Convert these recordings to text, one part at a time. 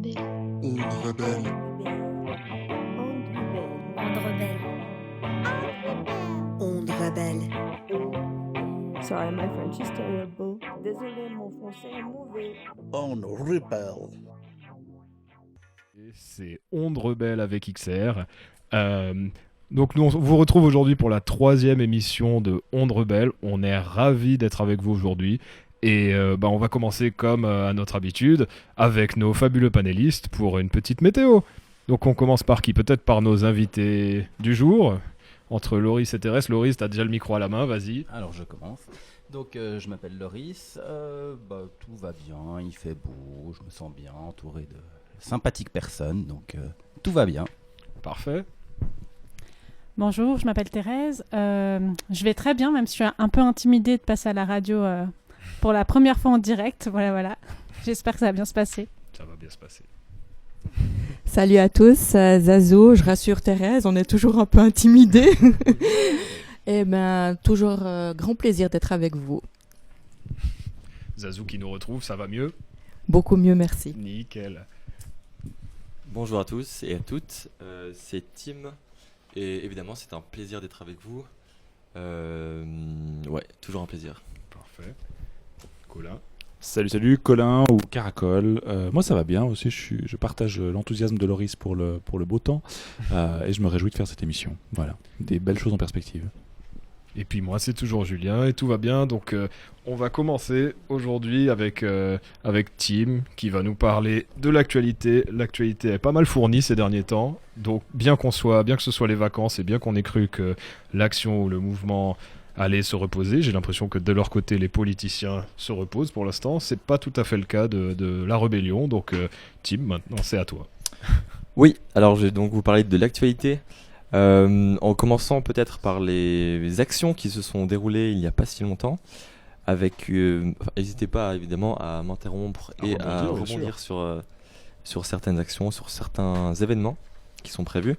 Onde rebelle. Onde rebelle. Sorry, my French is terrible. Désolé, mon français est mauvais. Onde rebelle. Et c'est Onde Rebelle avec XR. Donc nous on vous retrouve aujourd'hui pour la 3e émission de Onde Rebelle. On est ravis d'être avec vous aujourd'hui. Et on va commencer comme à notre habitude avec nos fabuleux panélistes pour une petite météo. Donc on commence par qui? Peut-être par nos invités du jour. Entre Loris et Thérèse. Loris, t'as déjà le micro à la main, vas-y. Alors je commence. Donc je m'appelle Loris, tout va bien, il fait beau, je me sens bien, entouré de sympathiques personnes, donc tout va bien. Parfait. Bonjour, je m'appelle Thérèse. Je vais très bien, même si je suis un peu intimidée de passer à la radio pour la première fois en direct. Voilà. J'espère que ça va bien se passer. Ça va bien se passer. Salut à tous, Zazo, je rassure Thérèse, on est toujours un peu intimidés. Et toujours grand plaisir d'être avec vous. Zazou qui nous retrouve, ça va mieux? Beaucoup mieux, merci. Nickel. Bonjour à tous et à toutes, c'est Tim et évidemment c'est un plaisir d'être avec vous. Toujours un plaisir. Parfait. Colin. Salut, Colin ou Caracol. Moi ça va bien aussi, je partage l'enthousiasme de Loris pour le beau temps et je me réjouis de faire cette émission. Voilà, des belles choses en perspective. Et puis moi c'est toujours Julien et tout va bien, donc on va commencer aujourd'hui avec Tim qui va nous parler de l'actualité. L'actualité est pas mal fournie ces derniers temps, donc bien que ce soit les vacances et bien qu'on ait cru que l'action ou le mouvement allait se reposer, j'ai l'impression que de leur côté les politiciens se reposent pour l'instant. C'est pas tout à fait le cas de la rébellion, donc Tim, maintenant c'est à toi. Oui, alors je vais donc vous parler de l'actualité. En commençant peut-être par les actions qui se sont déroulées il n'y a pas si longtemps, n'hésitez pas évidemment à m'interrompre et à rebondir sur certaines actions, sur certains événements qui sont prévus.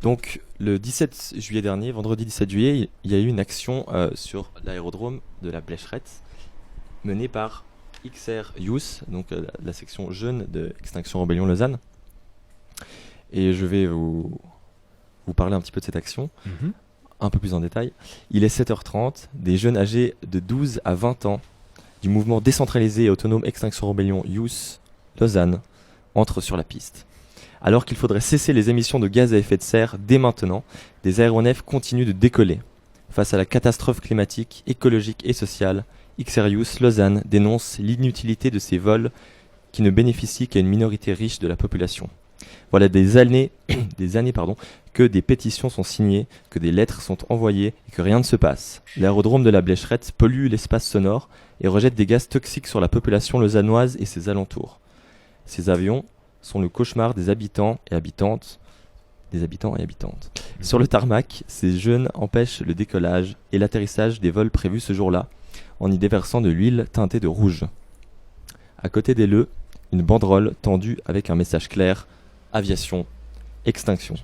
Donc le 17 juillet dernier, vendredi 17 juillet, il y a eu une action sur l'aérodrome de la Blécherette menée par XR Youth, donc la section jeune de Extinction Rebellion Lausanne. Et je vais vous parler un petit peu de cette action, un peu plus en détail. Il est 7h30, des jeunes âgés de 12 à 20 ans du mouvement décentralisé et autonome Extinction Rebellion Youth Lausanne entrent sur la piste. Alors qu'il faudrait cesser les émissions de gaz à effet de serre dès maintenant, des aéronefs continuent de décoller. Face à la catastrophe climatique, écologique et sociale, XR Youth Lausanne dénonce l'inutilité de ces vols qui ne bénéficient qu'à une minorité riche de la population. Voilà des années que des pétitions sont signées, que des lettres sont envoyées et que rien ne se passe. L'aérodrome de la Blécherette pollue l'espace sonore et rejette des gaz toxiques sur la population lausannoise et ses alentours. Ces avions sont le cauchemar des habitants et habitantes. Sur le tarmac, ces jeunes empêchent le décollage et l'atterrissage des vols prévus ce jour-là, en y déversant de l'huile teintée de rouge. À côté des leux, une banderole tendue avec un message clair: aviation, extinction.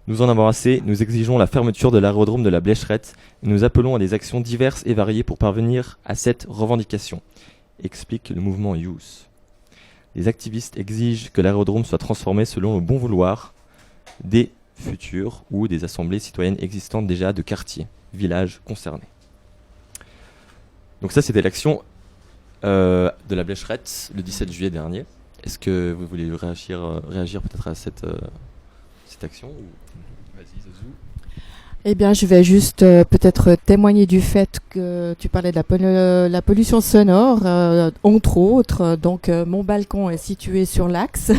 Nous en avons assez, nous exigeons la fermeture de l'aérodrome de la Blécherette et nous appelons à des actions diverses et variées pour parvenir à cette revendication, explique le mouvement Youth. Les activistes exigent que l'aérodrome soit transformé selon le bon vouloir des futures ou des assemblées citoyennes existantes déjà de quartiers, villages concernés. Donc ça c'était l'action de la Blécherette le 17 juillet dernier. Est-ce que vous voulez réagir peut-être à cette action ou... Vas-y Zazou. Eh bien, je vais juste peut-être témoigner du fait que tu parlais de la pollution sonore, entre autres. Donc, mon balcon est situé sur l'axe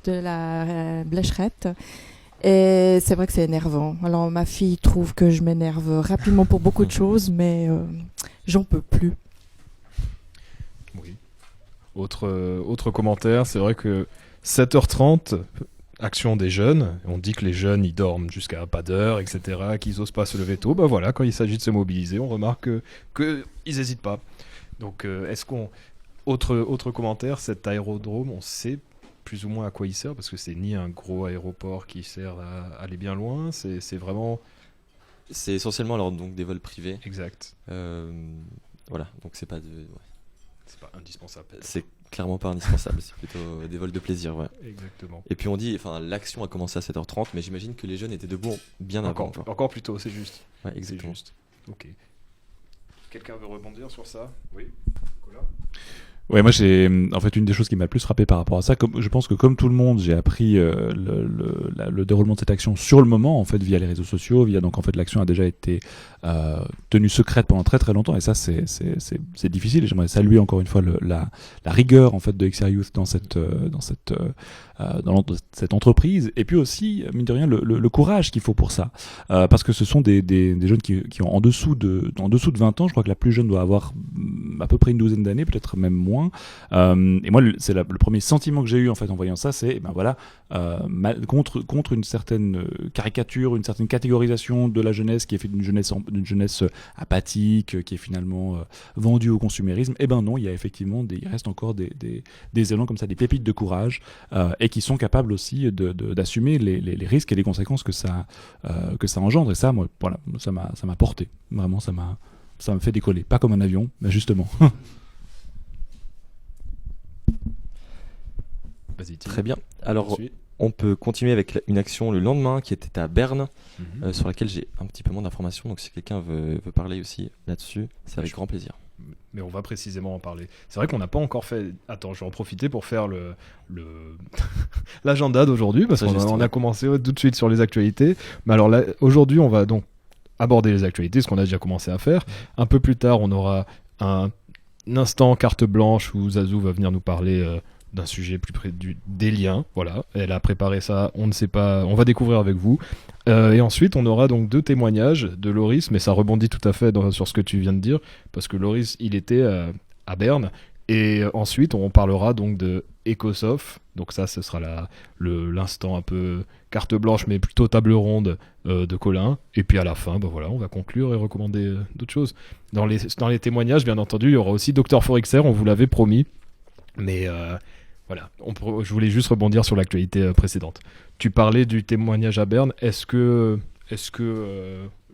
de la Blécherette. Et c'est vrai que c'est énervant. Alors, ma fille trouve que je m'énerve rapidement pour beaucoup de choses, mais j'en peux plus. Oui. Autre commentaire, c'est vrai que 7h30, action des jeunes, on dit que les jeunes ils dorment jusqu'à pas d'heure, etc., qu'ils osent pas se lever tôt. Voilà, quand il s'agit de se mobiliser, on remarque qu'ils n'hésitent pas. Donc autre commentaire, cet aérodrome, on sait plus ou moins à quoi il sert, parce que c'est ni un gros aéroport qui sert à aller bien loin, c'est vraiment... C'est essentiellement alors donc des vols privés. Exact. Voilà, donc c'est pas de... C'est pas indispensable. clairement pas indispensable, c'est plutôt des vols de plaisir. Ouais. Exactement. Et puis on dit, enfin l'action a commencé à 7h30, mais j'imagine que les jeunes étaient debout bien avant. Encore plus tôt, c'est juste. Ouais, exactement. C'est juste. Ok. Quelqu'un veut rebondir sur ça? Oui. Nicolas? Ouais, moi j'ai en fait une des choses qui m'a le plus frappé par rapport à ça, comme je pense que comme tout le monde, j'ai appris le déroulement de cette action sur le moment en fait via les réseaux sociaux, via donc en fait l'action a déjà été tenue secrète pendant très très longtemps et ça c'est difficile et j'aimerais saluer encore une fois la rigueur en fait de XR Youth dans cette entreprise et puis aussi mine de rien le courage qu'il faut pour ça parce que ce sont des jeunes qui ont en dessous de 20 ans, je crois que la plus jeune doit avoir à peu près une douzaine d'années, peut-être même moins. Et moi, c'est le premier sentiment que j'ai eu en fait en voyant ça, c'est ben voilà, contre une certaine caricature, une certaine catégorisation de la jeunesse qui est faite d'une jeunesse apathique, qui est finalement vendue au consumérisme. Et ben non, il y a effectivement il reste encore des élans comme ça, des pépites de courage, et qui sont capables aussi d'assumer les risques et les conséquences que ça engendre. Et ça, moi, voilà, ça m'a porté. Vraiment, ça m'a fait décoller. Pas comme un avion, mais justement. Vas-y, très bien. Alors, on peut continuer avec une action le lendemain qui était à Berne, sur laquelle j'ai un petit peu moins d'informations. Donc, si quelqu'un veut parler aussi là-dessus, c'est avec grand plaisir. Mais on va précisément en parler. C'est vrai qu'on n'a pas encore fait... Attends, je vais en profiter pour faire l'agenda d'aujourd'hui, parce qu'on a commencé tout de suite sur les actualités. Mais alors là, aujourd'hui, on va donc aborder les actualités, ce qu'on a déjà commencé à faire. Un peu plus tard, on aura un instant carte blanche où Zazou va venir nous parler d'un sujet plus près des liens. Voilà, elle a préparé ça, on ne sait pas, on va découvrir avec vous. Et ensuite, on aura donc 2 témoignages de Loris, mais ça rebondit tout à fait sur ce que tu viens de dire, parce que Loris, il était à Berne. Et ensuite, on parlera donc de Ecosoft. Donc ça, ce sera l'instant un peu carte blanche, mais plutôt table ronde de Colin. Et puis à la fin, voilà, on va conclure et recommander d'autres choses. Dans les témoignages, bien entendu, il y aura aussi Dr Forexer, on vous l'avait promis. Mais voilà, je voulais juste rebondir sur l'actualité précédente. Tu parlais du témoignage à Berne. Est-ce que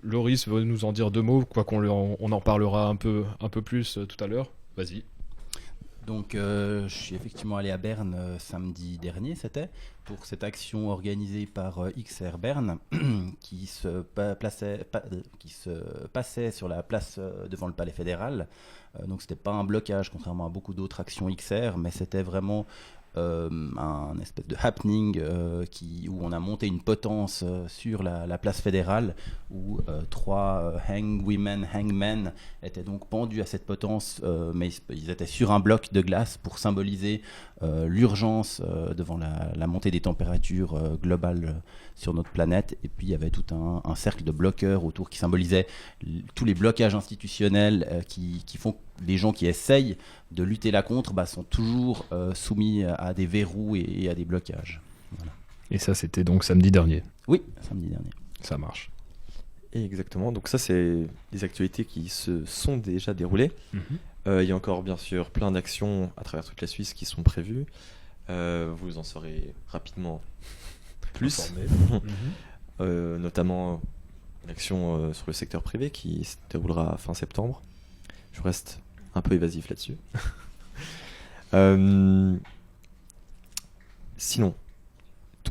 Loris veut nous en dire 2 mots, quoi qu'on on en parlera un peu plus tout à l'heure? Vas-y. Donc, je suis effectivement allé à Berne samedi dernier, c'était pour cette action organisée par XR Berne qui se passait sur la place devant le Palais fédéral. Donc, c'était pas un blocage, contrairement à beaucoup d'autres actions XR, mais c'était vraiment un espèce de happening où on a monté une potence sur la place fédérale où 3 hangmen étaient donc pendus à cette potence, mais ils étaient sur un bloc de glace pour symboliser l'urgence devant la montée des températures globales sur notre planète. Et puis il y avait tout un cercle de bloqueurs autour qui symbolisait tous les blocages institutionnels qui font que les gens qui essayent de lutter là contre sont toujours soumis à des verrous et à des blocages. Voilà. Et ça, c'était donc samedi dernier? Oui, samedi dernier. Ça marche. Et exactement, donc ça c'est des actualités qui se sont déjà déroulées. Il y a encore bien sûr plein d'actions à travers toute la Suisse qui sont prévues. Vous en saurez rapidement plus. Notamment une action sur le secteur privé qui se déroulera fin septembre. Je reste un peu évasif là-dessus. Sinon,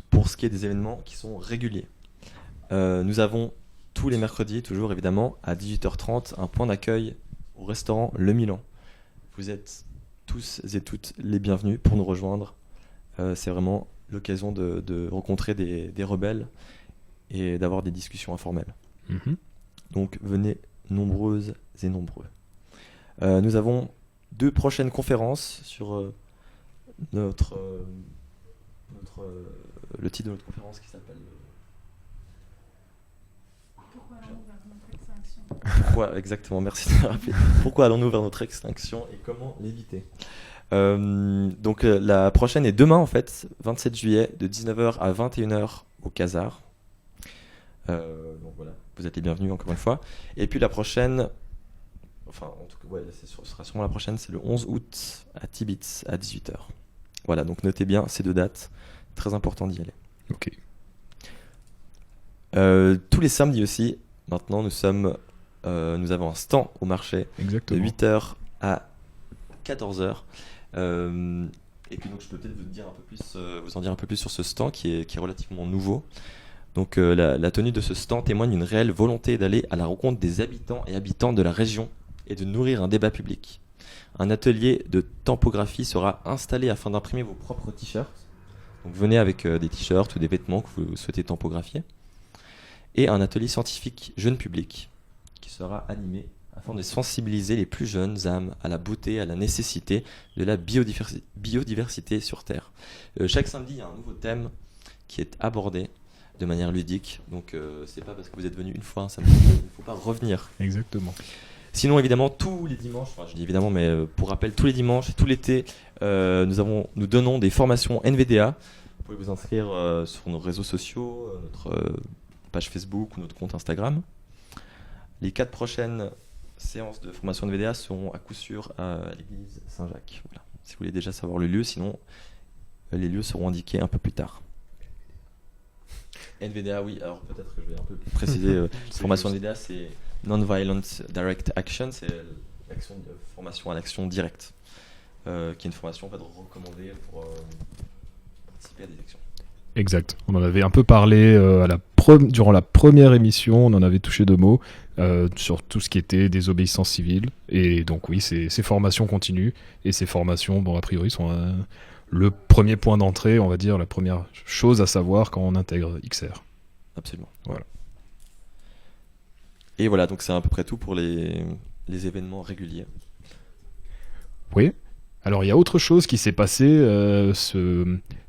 pour ce qui est des événements qui sont réguliers, nous avons tous les mercredis, toujours évidemment, à 18h30, un point d'accueil au restaurant Le Milan. Vous êtes tous et toutes les bienvenus pour nous rejoindre. C'est vraiment l'occasion de rencontrer des rebelles et d'avoir des discussions informelles. Donc venez nombreuses et nombreux. Nous avons 2 prochaines conférences sur le titre de notre conférence qui s'appelle Pourquoi exactement, merci de me rappeler. Pourquoi allons-nous vers notre extinction et comment l'éviter? Donc la prochaine est demain en fait, 27 juillet, de 19h à 21h au Casar. Donc voilà, vous êtes les bienvenus encore une fois. Et puis la prochaine, enfin en tout cas, ouais, ce sera sûrement la prochaine, c'est le 11 août à Tibits à 18h. Voilà, donc notez bien ces 2 dates, très important d'y aller. Ok. Tous les samedis aussi, maintenant nous avons un stand au marché. Exactement. De 8h à 14h. Et puis donc je peux peut-être vous en dire un peu plus sur ce stand qui est relativement nouveau. Donc la tenue de ce stand témoigne d'une réelle volonté d'aller à la rencontre des habitants et habitantes de la région et de nourrir un débat public. Un atelier de tempographie sera installé afin d'imprimer vos propres t-shirts. Donc venez avec des t-shirts ou des vêtements que vous souhaitez tempographier. Et un atelier scientifique jeune public qui sera animé afin de sensibiliser les plus jeunes âmes à la beauté, à la nécessité de la biodiversité sur Terre. Chaque samedi, il y a un nouveau thème qui est abordé de manière ludique. Donc c'est pas parce que vous êtes venu une fois un samedi qu'il ne faut pas revenir. Exactement. Sinon, évidemment, tous les dimanches, enfin je dis évidemment, mais pour rappel, tous les dimanches et tout l'été, nous donnons des formations NVDA. Vous pouvez vous inscrire sur nos réseaux sociaux, notre page Facebook ou notre compte Instagram. Les 4 prochaines séances de formation NVDA seront à coup sûr à l'église Saint-Jacques. Voilà. Si vous voulez déjà savoir le lieu, sinon les lieux seront indiqués un peu plus tard. NVDA, oui, alors peut-être que je vais un peu préciser. Formation NVDA, c'est Non-Violent Direct Action, c'est l'action de formation à l'action directe, qui est une formation en fait, recommandée pour participer à des actions. Exact. On en avait un peu parlé durant la première émission, on en avait touché 2 mots sur tout ce qui était désobéissance civile. Et donc oui, ces formations continuent. Et ces formations, bon, a priori, sont le premier point d'entrée, on va dire, la première chose à savoir quand on intègre XR. Absolument. Voilà. Et voilà, donc c'est à peu près tout pour les événements réguliers. Oui. Alors il y a autre chose qui s'est passé,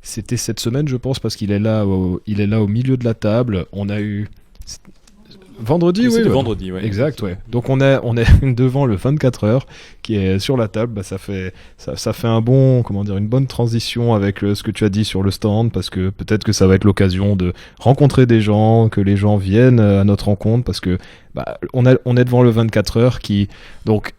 c'était cette semaine je pense, parce qu'il est là au milieu de la table. On a eu vendredi, oui. C'était vendredi, ouais. Exact, ouais. Donc on est devant le 24 heures qui est sur la table. Bah, ça fait une bonne transition avec ce que tu as dit sur le stand, parce que peut-être que ça va être l'occasion de rencontrer des gens, que les gens viennent à notre rencontre, parce que on est devant le 24 heures qui donc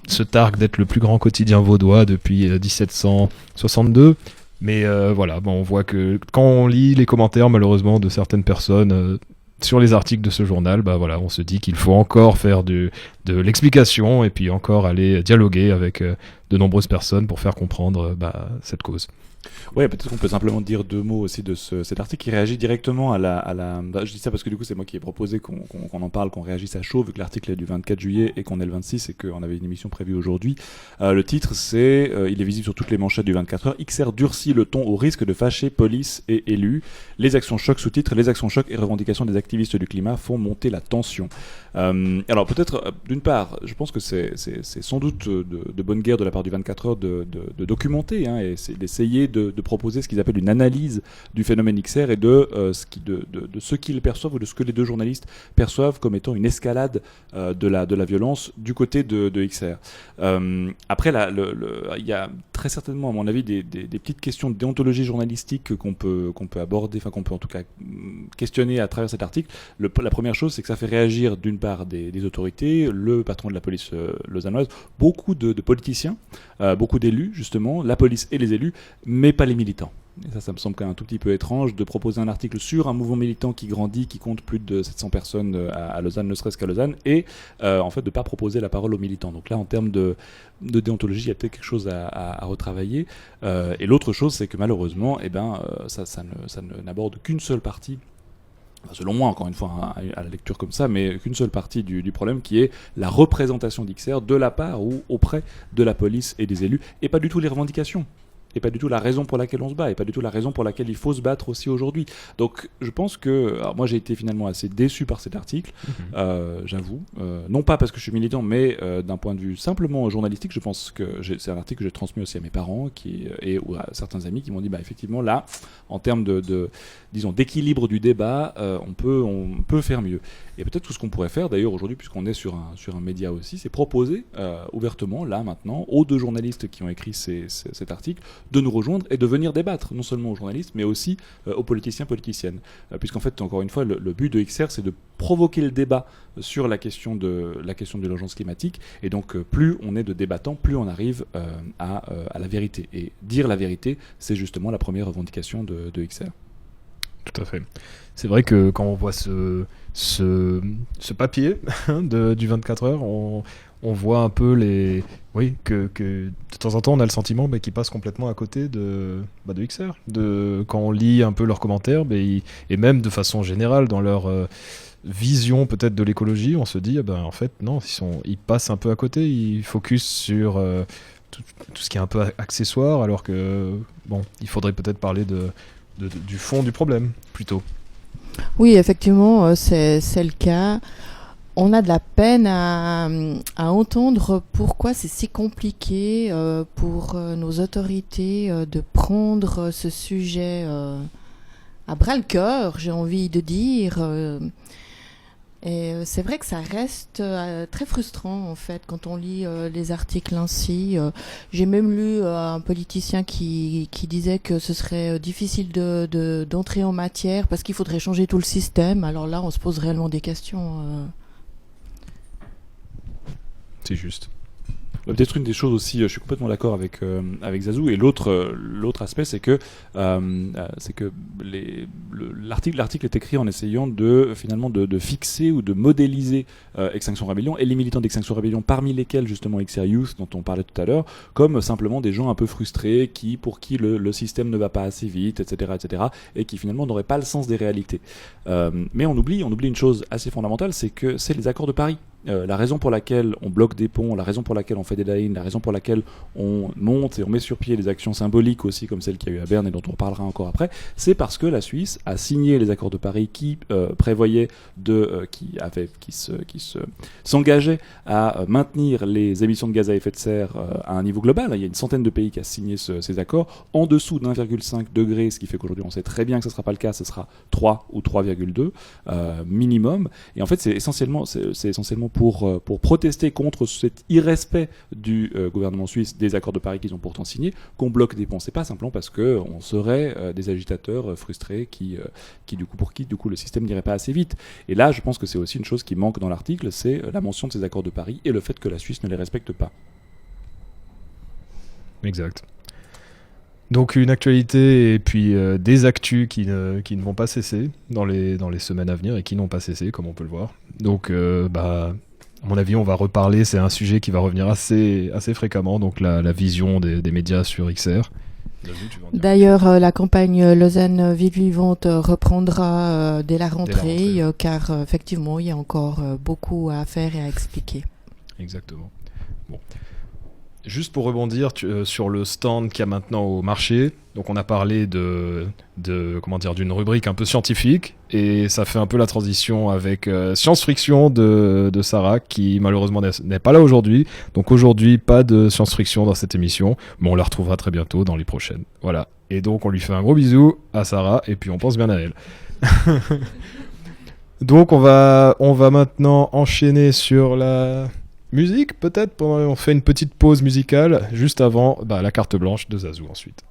se targue d'être le plus grand quotidien vaudois depuis 1762. Mais voilà, on voit que quand on lit les commentaires, malheureusement, de certaines personnes sur les articles de ce journal, on se dit qu'il faut encore faire de l'explication et puis encore aller dialoguer avec de nombreuses personnes pour faire comprendre cette cause. Ouais, peut-être qu'on peut simplement dire 2 mots aussi de cet article qui réagit directement à la... Je dis ça parce que du coup c'est moi qui ai proposé qu'on en parle, qu'on réagisse à chaud vu que l'article est du 24 juillet et qu'on est le 26 et qu'on avait une émission prévue aujourd'hui. Le titre c'est, il est visible sur toutes les manchettes du 24 heures, XR durcit le ton au risque de fâcher police et élus. Les actions choc, sous-titre, les actions choc et revendications des activistes du climat font monter la tension. Alors peut-être, d'une part, je pense que c'est sans doute de bonne guerre de la part du 24 heures de documenter et d'essayer de proposer ce qu'ils appellent une analyse du phénomène XR et de ce qu'ils perçoivent ou de ce que les 2 journalistes perçoivent comme étant une escalade de la violence du côté de XR. Après, il y a très certainement, à mon avis, des petites questions de déontologie journalistique qu'on peut aborder, enfin qu'on peut en tout cas questionner à travers cet article. La première chose, c'est que ça fait réagir d'une part des autorités, le patron de la police lausannoise, beaucoup de politiciens, beaucoup d'élus justement, la police et les élus, mais pas les militants. Et ça me semble quand même un tout petit peu étrange de proposer un article sur un mouvement militant qui grandit, qui compte plus de 700 personnes à Lausanne, ne serait-ce qu'à Lausanne, et en fait de ne pas proposer la parole aux militants. Donc là, en termes de déontologie, il y a peut-être quelque chose à retravailler. Et l'autre chose, c'est que malheureusement, ça n'aborde qu'une seule partie, selon moi encore une fois à la lecture comme ça, mais qu'une seule partie du problème, qui est la représentation d'XR de la part ou auprès de la police et des élus, et pas du tout les revendications. Et pas du tout la raison pour laquelle on se bat, et pas du tout la raison pour laquelle il faut se battre aussi aujourd'hui. Donc je pense que... Alors moi j'ai été finalement assez déçu par cet article, j'avoue. Non pas parce que je suis militant, mais d'un point de vue simplement journalistique, je pense que c'est un article que j'ai transmis aussi à mes parents ou à certains amis qui m'ont dit, effectivement là, en termes disons, d'équilibre du débat, on peut faire mieux. Et peut-être tout ce qu'on pourrait faire d'ailleurs aujourd'hui, puisqu'on est sur un média aussi, c'est proposer ouvertement, là maintenant, aux 2 journalistes qui ont écrit cet article, de nous rejoindre et de venir débattre, non seulement aux journalistes, mais aussi aux politiciennes. Puisqu'en fait, encore une fois, le but de XR, c'est de provoquer le débat sur la question de l'urgence climatique. Et donc, plus on est de débattants, plus on arrive à la vérité. Et dire la vérité, c'est justement la première revendication de XR. Tout à fait. C'est vrai que quand on voit ce papier du 24 heures, on on voit un peu que de temps en temps on a le sentiment qu'ils passent complètement à côté de XR. Quand on lit un peu leurs commentaires, et même de façon générale dans leur vision peut-être de l'écologie, on se dit en fait non, ils passent un peu à côté, ils focus sur tout ce qui est un peu accessoire, alors que il faudrait peut-être parler du fond du problème plutôt. Oui, effectivement, c'est le cas. On a de la peine à entendre pourquoi c'est si compliqué pour nos autorités de prendre ce sujet à bras-le-cœur, j'ai envie de dire. Et c'est vrai que ça reste très frustrant, en fait, quand on lit les articles ainsi. J'ai même lu un politicien qui disait que ce serait difficile d'entrer en matière parce qu'il faudrait changer tout le système. Alors là, on se pose réellement des questions. C'est juste. Peut-être une des choses aussi, je suis complètement d'accord avec Zazou, et l'autre aspect, c'est que l'article est écrit en essayant finalement de fixer ou de modéliser Extinction Rebellion et les militants d'Extinction Rebellion, parmi lesquels justement XR Youth dont on parlait tout à l'heure, comme simplement des gens un peu frustrés pour qui le système ne va pas assez vite, etc., et qui finalement n'auraient pas le sens des réalités. Mais on oublie une chose assez fondamentale, c'est que c'est les accords de Paris. La raison pour laquelle on bloque des ponts, la raison pour laquelle on fait des line, la raison pour laquelle on monte et on met sur pied des actions symboliques aussi, comme celle qu'il y a eu à Berne et dont on parlera encore après, c'est parce que la Suisse a signé les accords de Paris qui prévoyaient s'engageaient à maintenir les émissions de gaz à effet de serre à un niveau global. Il y a une centaine de pays qui a signé ces accords en dessous d'1,5 degré, ce qui fait qu'aujourd'hui on sait très bien que ce ne sera pas le cas, ce sera 3 ou 3,2 minimum. Et en fait, c'est essentiellement pour protester contre cet irrespect du gouvernement suisse des accords de Paris qu'ils ont pourtant signés qu'on bloque des ponts. C'est pas simplement parce qu'on serait des agitateurs frustrés pour qui le système n'irait pas assez vite. Et là, je pense que c'est aussi une chose qui manque dans l'article, c'est la mention de ces accords de Paris et le fait que la Suisse ne les respecte pas. Exact. Donc une actualité et puis des actus qui ne vont pas cesser dans les semaines à venir et qui n'ont pas cessé, comme on peut le voir. Donc à mon avis, on va reparler, c'est un sujet qui va revenir assez fréquemment, donc la vision des médias sur XR. D'ailleurs, la campagne Lausanne Ville Vivante reprendra dès la rentrée. Car effectivement, il y a encore beaucoup à faire et à expliquer. Exactement. Bon. Juste pour rebondir sur le stand qu'il y a maintenant au marché, donc on a parlé d'une rubrique un peu scientifique, et ça fait un peu la transition avec Science Friction de Sarah, qui malheureusement n'est pas là aujourd'hui. Donc aujourd'hui, pas de Science Friction dans cette émission, mais on la retrouvera très bientôt dans les prochaines. Voilà. Et donc on lui fait un gros bisou à Sarah, et puis on pense bien à elle. Donc on va maintenant enchaîner sur la musique, peut-être. On fait une petite pause musicale juste avant la carte blanche de Zazou ensuite.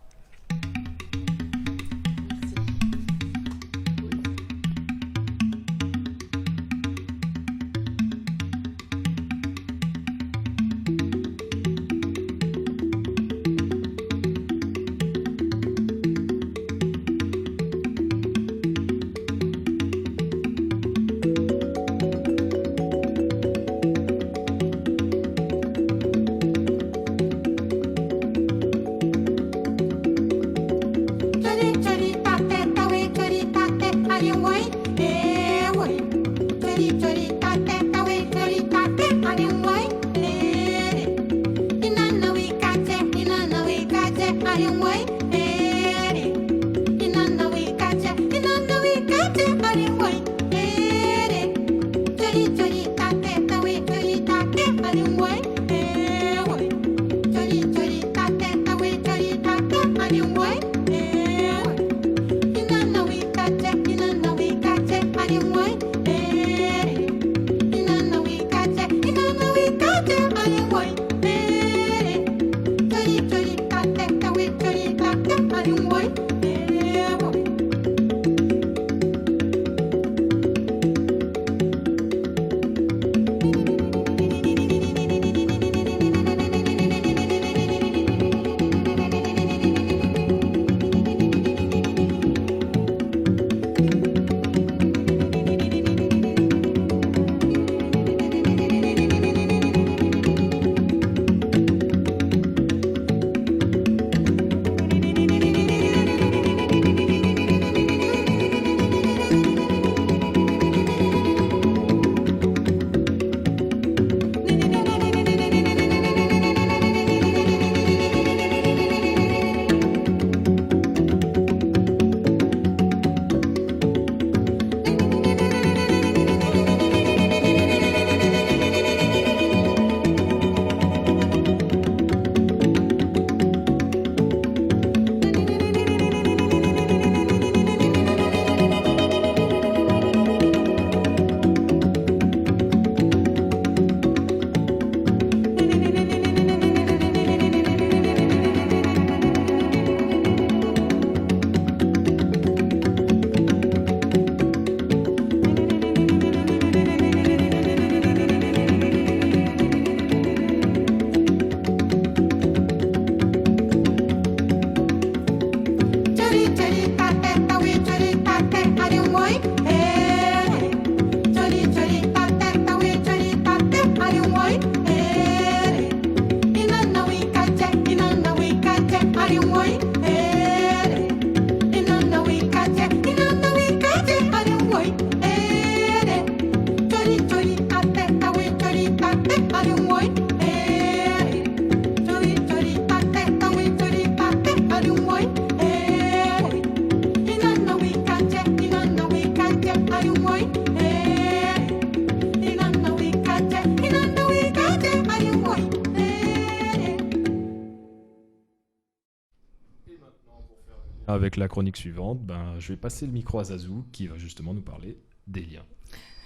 Avec la chronique suivante, je vais passer le micro à Zazou qui va justement nous parler des liens.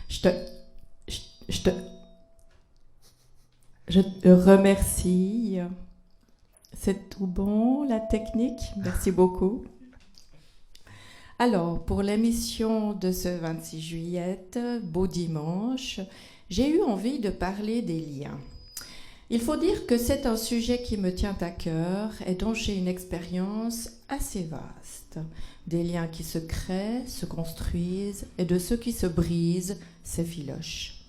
Je te remercie. C'est tout bon, la technique. Merci beaucoup. Alors, pour l'émission de ce 26 juillet, beau dimanche, j'ai eu envie de parler des liens. Il faut dire que c'est un sujet qui me tient à cœur et dont j'ai une expérience assez vaste. Des liens qui se créent, se construisent et de ceux qui se brisent, s'effilochent.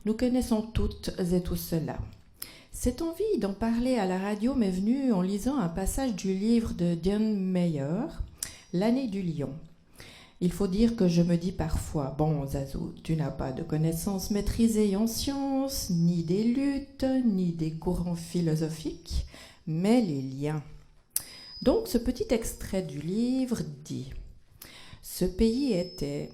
Nous connaissons toutes et tous cela. Cette envie d'en parler à la radio m'est venue en lisant un passage du livre de John Mayer, L'année du lion. Il faut dire que je me dis parfois, bon Zazou, tu n'as pas de connaissances maîtrisées en sciences, ni des luttes, ni des courants philosophiques, mais les liens. Donc ce petit extrait du livre dit « Ce pays était,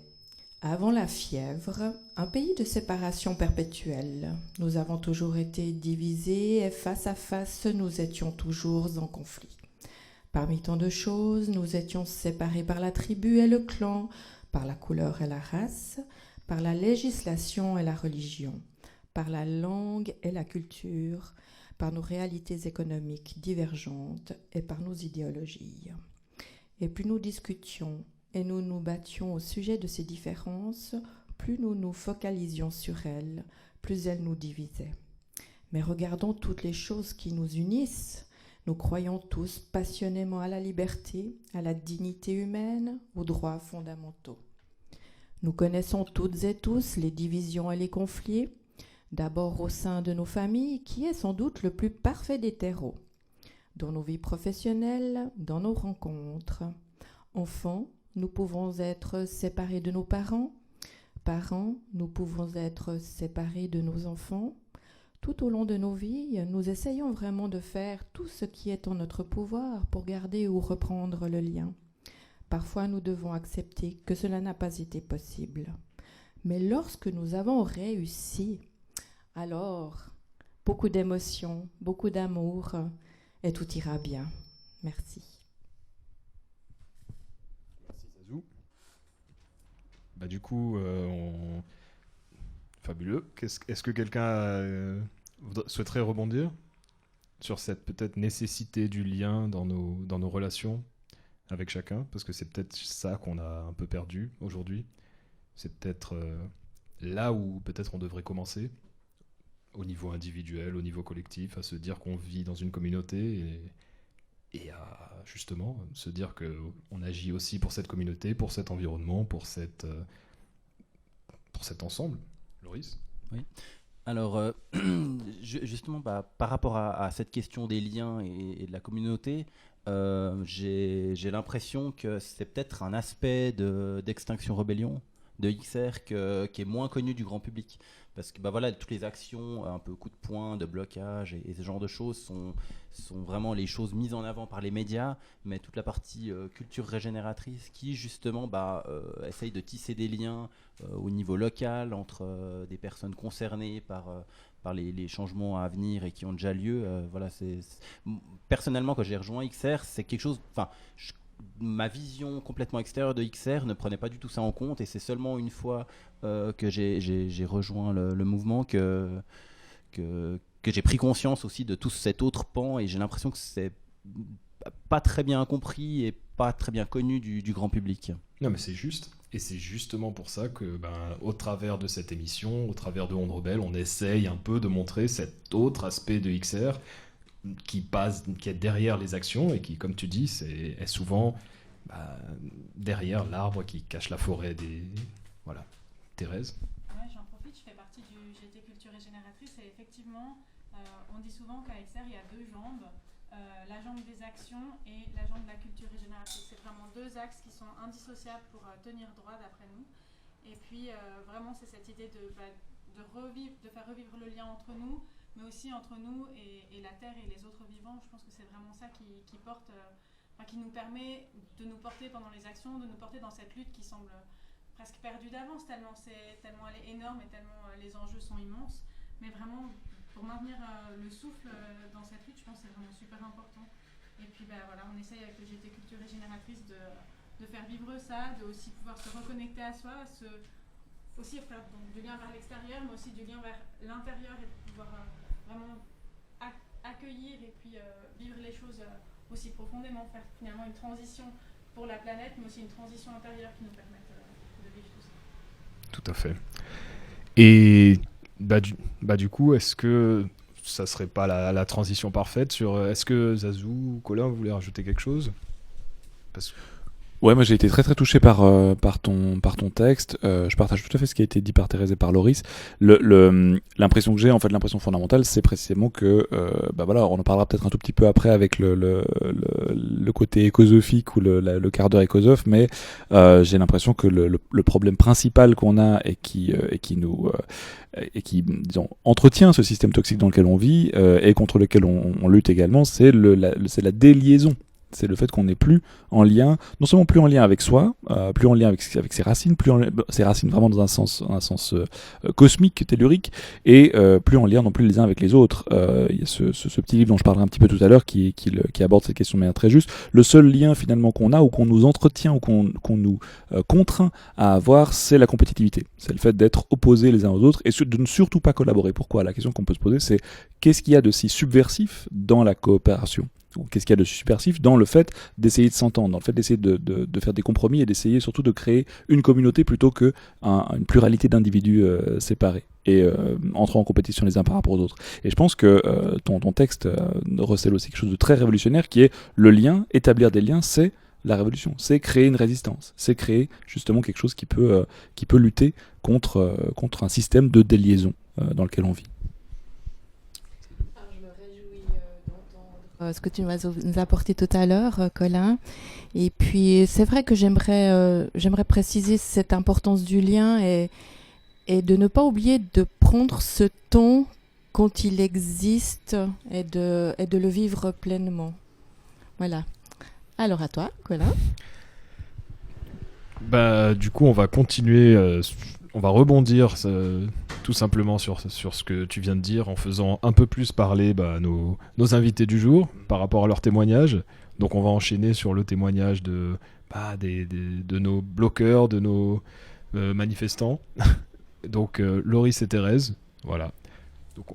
avant la fièvre, un pays de séparation perpétuelle. Nous avons toujours été divisés et face à face, nous étions toujours en conflit. Parmi tant de choses, nous étions séparés par la tribu et le clan, par la couleur et la race, par la législation et la religion, par la langue et la culture, par nos réalités économiques divergentes et par nos idéologies. Et plus nous discutions et nous nous battions au sujet de ces différences, plus nous nous focalisions sur elles, plus elles nous divisaient. Mais regardons toutes les choses qui nous unissent. Nous croyons tous passionnément à la liberté, à la dignité humaine, aux droits fondamentaux. Nous connaissons toutes et tous les divisions et les conflits, d'abord au sein de nos familles, qui est sans doute le plus parfait des terreaux, dans nos vies professionnelles, dans nos rencontres. Enfants, nous pouvons être séparés de nos parents. Parents, nous pouvons être séparés de nos enfants. Tout au long de nos vies, nous essayons vraiment de faire tout ce qui est en notre pouvoir pour garder ou reprendre le lien. Parfois, nous devons accepter que cela n'a pas été possible. Mais lorsque nous avons réussi, alors, beaucoup d'émotions, beaucoup d'amour, et tout ira bien. Merci. Merci Zazou. Du coup, fabuleux. Est-ce que quelqu'un souhaiterait rebondir sur cette peut-être nécessité du lien dans nos relations avec chacun? Parce que c'est peut-être ça qu'on a un peu perdu aujourd'hui. C'est peut-être là où peut-être on devrait commencer, au niveau individuel, au niveau collectif, à se dire qu'on vit dans une communauté et à justement se dire qu'on agit aussi pour cette communauté, pour cet environnement, pour cet ensemble. Loris ? Oui. Alors, justement, par rapport à cette question des liens et de la communauté, j'ai l'impression que c'est peut-être un aspect d'Extinction Rebellion, de XR, qui est moins connu du grand public. Parce que voilà, toutes les actions, un peu coup de poing, de blocage et ce genre de choses sont vraiment les choses mises en avant par les médias, mais toute la partie culture régénératrice qui justement essaye de tisser des liens au niveau local entre des personnes concernées par les changements à venir et qui ont déjà lieu. Voilà, personnellement, quand j'ai rejoint XR, c'est quelque chose... Ma vision complètement extérieure de XR ne prenait pas du tout ça en compte, et c'est seulement une fois que j'ai rejoint le mouvement que j'ai pris conscience aussi de tout cet autre pan, et j'ai l'impression que c'est pas très bien compris et pas très bien connu du grand public. Non mais c'est juste, et c'est justement pour ça que au travers de cette émission, au travers de Ondes Rebelles, on essaye un peu de montrer cet autre aspect de XR qui est derrière les actions et qui, comme tu dis, est souvent derrière l'arbre qui cache la forêt des... Voilà. Thérèse. Ouais, j'en profite, je fais partie du GT Culture Régénératrice et effectivement, on dit souvent qu'à XR, il y a deux jambes, la jambe des actions et la jambe de la culture régénératrice. C'est vraiment deux axes qui sont indissociables pour tenir droit d'après nous. Et puis, vraiment, c'est cette idée de faire revivre le lien entre nous, mais aussi entre nous et la Terre et les autres vivants. Je pense que c'est vraiment ça qui porte, qui nous permet de nous porter pendant les actions, de nous porter dans cette lutte qui semble presque perdue d'avance, tellement elle est énorme et tellement les enjeux sont immenses. Mais vraiment, pour maintenir le souffle dans cette lutte, je pense que c'est vraiment super important. Et puis voilà, on essaye avec le GT Culture Régénératrice de faire vivre ça, de aussi pouvoir se reconnecter à soi, aussi faire donc, du lien vers l'extérieur, mais aussi du lien vers l'intérieur et de pouvoir vraiment accueillir et puis vivre les choses aussi profondément, faire finalement une transition pour la planète, mais aussi une transition intérieure qui nous permette de vivre tout ça. Tout à fait. Et du coup, est-ce que ça serait pas la transition parfaite sur... Est-ce que Zazou ou Colin voulaient rajouter quelque chose? Ouais, moi j'ai été très très touché par ton texte. Je partage tout à fait ce qui a été dit par Thérèse et par Loris. L'impression que j'ai, en fait, l'impression fondamentale, c'est précisément que, voilà, on en parlera peut-être un tout petit peu après avec le côté écosophique ou le quart d'heure écosophe, mais j'ai l'impression que le problème principal qu'on a et qui disons entretient ce système toxique dans lequel on vit et contre lequel on lutte également, c'est la déliaison. C'est le fait qu'on n'est plus en lien, non seulement plus en lien avec soi, plus en lien avec ses racines, ses racines vraiment dans un sens cosmique, tellurique, et plus en lien non plus les uns avec les autres. Il y a ce petit livre dont je parlerai un petit peu tout à l'heure qui aborde cette question de manière très juste. Le seul lien finalement qu'on a ou qu'on nous entretient ou qu'on nous contraint à avoir, c'est la compétitivité. C'est le fait d'être opposés les uns aux autres et de ne surtout pas collaborer. Pourquoi? La question qu'on peut se poser, c'est qu'est-ce qu'il y a de si subversif dans la coopération? Qu'est-ce qu'il y a de subversif dans le fait d'essayer de s'entendre, dans le fait d'essayer de faire des compromis et d'essayer surtout de créer une communauté plutôt qu'une pluralité d'individus séparés et entrant en compétition les uns par rapport aux autres. Et je pense que ton texte recèle aussi quelque chose de très révolutionnaire qui est le lien, établir des liens, c'est la révolution, c'est créer une résistance, c'est créer justement quelque chose qui peut lutter contre un système de déliaison dans lequel on vit. Ce que tu nous as apporté tout à l'heure, Colin. Et puis, c'est vrai que j'aimerais préciser cette importance du lien et de ne pas oublier de prendre ce temps quand il existe et de le vivre pleinement. Voilà. Alors à toi, Colin. Du coup, on va continuer... on va rebondir tout simplement sur ce que tu viens de dire en faisant un peu plus parler nos invités du jour par rapport à leur témoignage. Donc on va enchaîner sur le témoignage de nos bloqueurs, de nos manifestants. Donc Loris et Thérèse, voilà. Donc,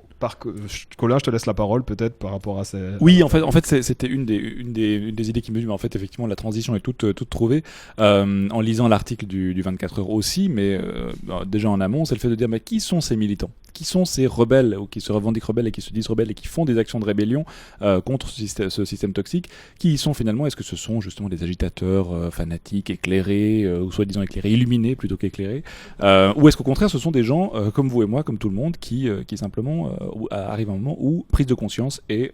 Colin, je te laisse la parole peut-être par rapport à ces... Oui, en fait c'était une des idées qui me dit, mais en fait effectivement la transition est toute trouvée en lisant l'article du 24 heures aussi, mais déjà en amont, c'est le fait de dire mais qui sont ces militants, qui sont ces rebelles ou qui se revendiquent rebelles et qui se disent rebelles et qui font des actions de rébellion contre ce système toxique, qui y sont finalement? Est-ce que ce sont justement des agitateurs fanatiques, éclairés ou soi-disant éclairés, illuminés plutôt qu'éclairés, ou est-ce qu'au contraire ce sont des gens comme vous et moi, comme tout le monde, qui simplement arrive un moment où prise de conscience et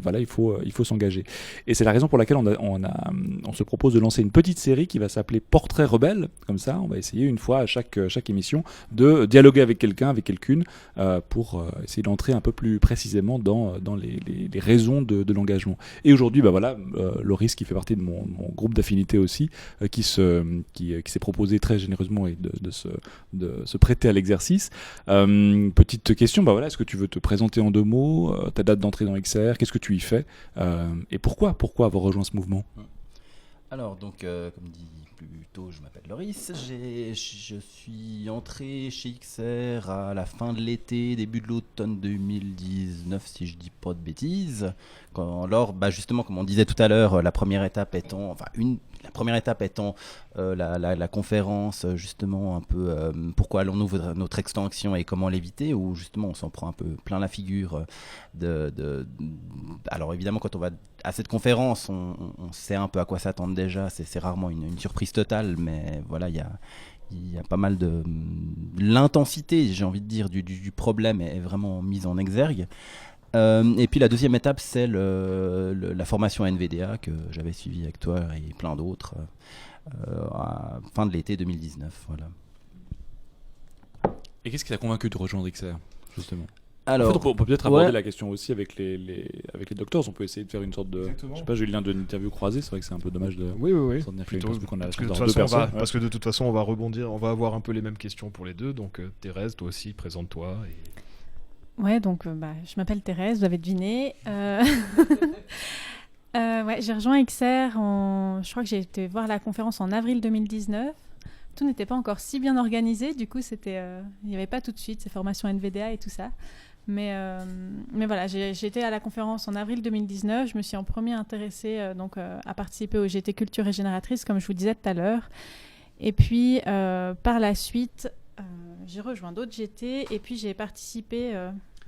voilà, il faut s'engager. Et c'est la raison pour laquelle on se propose de lancer une petite série qui va s'appeler Portrait rebelle. Comme ça, on va essayer une fois à chaque émission de dialoguer avec quelqu'un, avec quelqu'une, pour essayer d'entrer un peu plus précisément dans les raisons de l'engagement. Et aujourd'hui, Loris, qui fait partie de mon groupe d'affinité aussi, qui s'est proposé très généreusement et de se prêter à l'exercice. Petite question, est-ce que tu veux te présenter en 2 mots, ta date d'entrée dans XR, qu'est-ce que tu y fais, et pourquoi avoir rejoint ce mouvement? Alors, donc, comme dit plus tôt, je m'appelle Loris. Je suis entré chez XR à la fin de l'été, début de l'automne 2019, si je dis pas de bêtises. Justement, comme on disait tout à l'heure, la première étape étant, la conférence, justement, un peu pourquoi allons-nous notre extinction et comment l'éviter, où justement on s'en prend un peu plein la figure. Alors évidemment, quand on va à cette conférence, on sait un peu à quoi s'attendre déjà. C'est rarement une surprise totale, mais voilà, il y a pas mal de... L'intensité, j'ai envie de dire, du problème est vraiment mise en exergue. Et puis la deuxième étape, c'est la formation NVDA que j'avais suivie avec toi et plein d'autres à fin de l'été 2019. Voilà. Et qu'est-ce qui t'a convaincu de rejoindre XR, justement? Alors, en fait, on peut peut-être aborder la question aussi avec les doctors. On peut essayer de faire une sorte de... Exactement. Je sais pas, j'ai eu le lien d'une interview croisée. C'est vrai que c'est un peu dommage de... Oui. s'en tenir Plutôt, qu'une, parce qu'on a parce, que de deux toute façon, personnes, ouais. parce que de toute façon, on va rebondir, on va avoir un peu les mêmes questions pour les deux. Donc, Thérèse, toi aussi, présente-toi. Ouais, donc je m'appelle Thérèse, vous avez deviné. Ouais, j'ai rejoint XR je crois que j'ai été voir la conférence en avril 2019. Tout n'était pas encore si bien organisé, du coup il n'y avait pas tout de suite ces formations NVDA et tout ça. Mais voilà, j'ai été à la conférence en avril 2019. Je me suis en premier intéressée à participer au GT Culture Régénératrice, comme je vous disais tout à l'heure. Et puis par la suite, j'ai rejoint d'autres GT et puis j'ai participé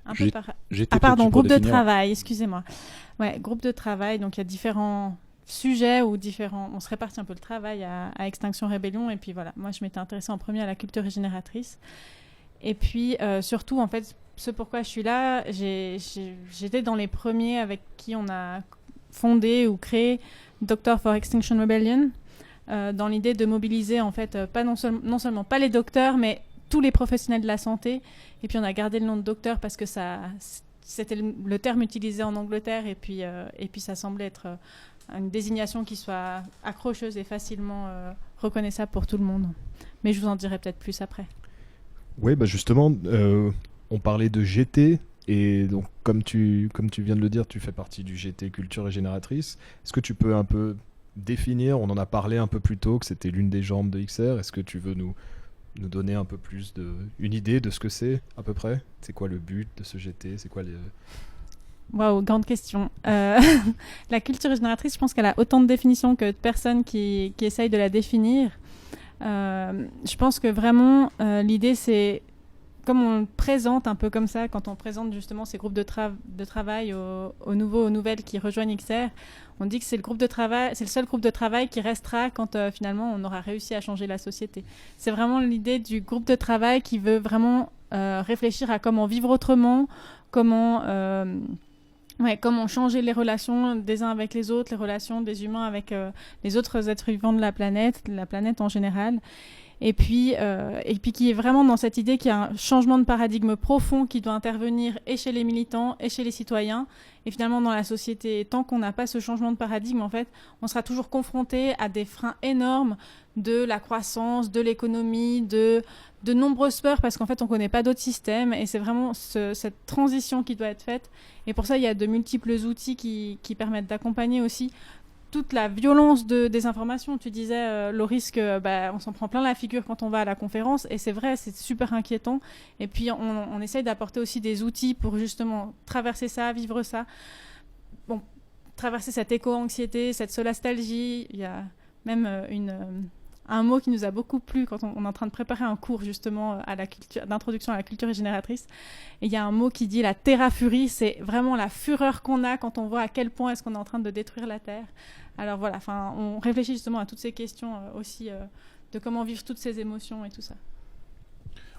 groupe de travail, excusez-moi. Ouais, groupe de travail, donc il y a différents sujets ou on se répartit un peu le travail à Extinction Rébellion. Et puis voilà, moi je m'étais intéressée en premier à la culture régénératrice. Et puis surtout, en fait, ce pourquoi je suis là, j'étais dans les premiers avec qui on a fondé ou créé Doctor for Extinction Rebellion, dans l'idée de mobiliser en fait non seulement pas les docteurs, mais tous les professionnels de la santé. Et puis on a gardé le nom de docteur parce que c'était le terme utilisé en Angleterre, et puis ça semblait être une désignation qui soit accrocheuse et facilement reconnaissable pour tout le monde. Mais je vous en dirai peut-être plus après. Oui, justement, on parlait de GT, et donc comme tu viens de le dire, tu fais partie du GT Culture Régénératrice. Est-ce que tu peux un peu définir, on en a parlé un peu plus tôt, que c'était l'une des jambes de XR, est-ce que tu veux nous donner un peu plus une idée de ce que c'est, à peu près? C'est quoi le but de ce GT? C'est quoi les... Waouh, grande question. La culture régénératrice, je pense qu'elle a autant de définitions que de personnes qui essayent de la définir. Je pense que vraiment, l'idée, c'est, comme on le présente un peu comme ça, quand on présente justement ces groupes de travail aux nouvelles qui rejoignent XR, on dit que c'est le seul groupe de travail qui restera quand finalement on aura réussi à changer la société. C'est vraiment l'idée du groupe de travail qui veut vraiment réfléchir à comment vivre autrement, comment changer les relations des uns avec les autres, les relations des humains avec les autres êtres vivants de la planète en général. Et puis qui est vraiment dans cette idée qu'il y a un changement de paradigme profond qui doit intervenir et chez les militants et chez les citoyens, et finalement dans la société. Et tant qu'on n'a pas ce changement de paradigme, en fait, on sera toujours confronté à des freins énormes de la croissance, de l'économie, de nombreuses peurs, parce qu'en fait on ne connaît pas d'autres systèmes, et c'est vraiment cette transition qui doit être faite. Et pour ça, il y a de multiples outils qui permettent d'accompagner aussi toute la violence des informations. Tu disais, Loris, que on s'en prend plein la figure quand on va à la conférence, et c'est vrai, c'est super inquiétant. Et puis on essaye d'apporter aussi des outils pour justement traverser ça, vivre ça, traverser cette éco-anxiété, cette solastalgie. Il y a même un mot qui nous a beaucoup plu quand on est en train de préparer un cours justement d'introduction à la culture régénératrice. Et il y a un mot qui dit la terrafurie, c'est vraiment la fureur qu'on a quand on voit à quel point est-ce qu'on est en train de détruire la Terre. Alors voilà, on réfléchit justement à toutes ces questions aussi de comment vivre toutes ces émotions et tout ça.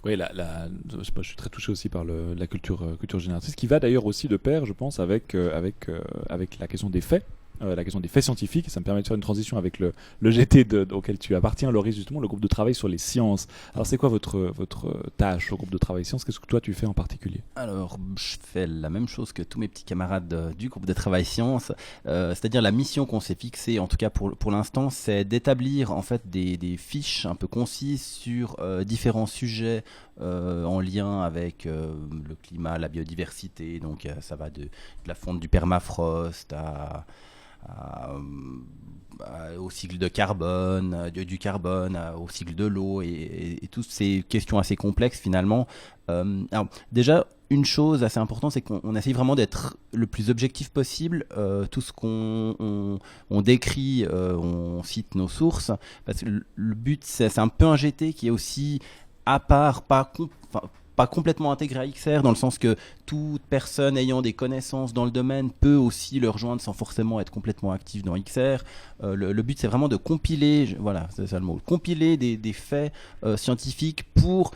Oui, je suis très touché aussi par la culture génératrice, qui va d'ailleurs aussi de pair, je pense, avec la question des faits. La question des faits scientifiques, et ça me permet de faire une transition avec le GT auquel tu appartiens, Loris, justement, le groupe de travail sur les sciences. Alors c'est quoi votre tâche au groupe de travail sciences? Qu'est-ce que toi tu fais en particulier? Alors je fais la même chose que tous mes petits camarades du groupe de travail sciences, c'est-à-dire la mission qu'on s'est fixée, en tout cas pour l'instant, c'est d'établir en fait des fiches un peu concises sur différents sujets en lien avec le climat, la biodiversité. Donc ça va de la fonte du permafrost au cycle de carbone, du carbone, au cycle de l'eau, et toutes ces questions assez complexes finalement. Alors, déjà, une chose assez importante, c'est qu'on essaye vraiment d'être le plus objectif possible. Tout ce qu'on décrit, on cite nos sources, parce que le but, c'est un peu un GT qui est aussi à part, pas complètement intégré à XR, dans le sens que toute personne ayant des connaissances dans le domaine peut aussi le rejoindre sans forcément être complètement active dans XR. Le but, c'est vraiment de compiler, voilà, c'est ça le mot, compiler des faits scientifiques pour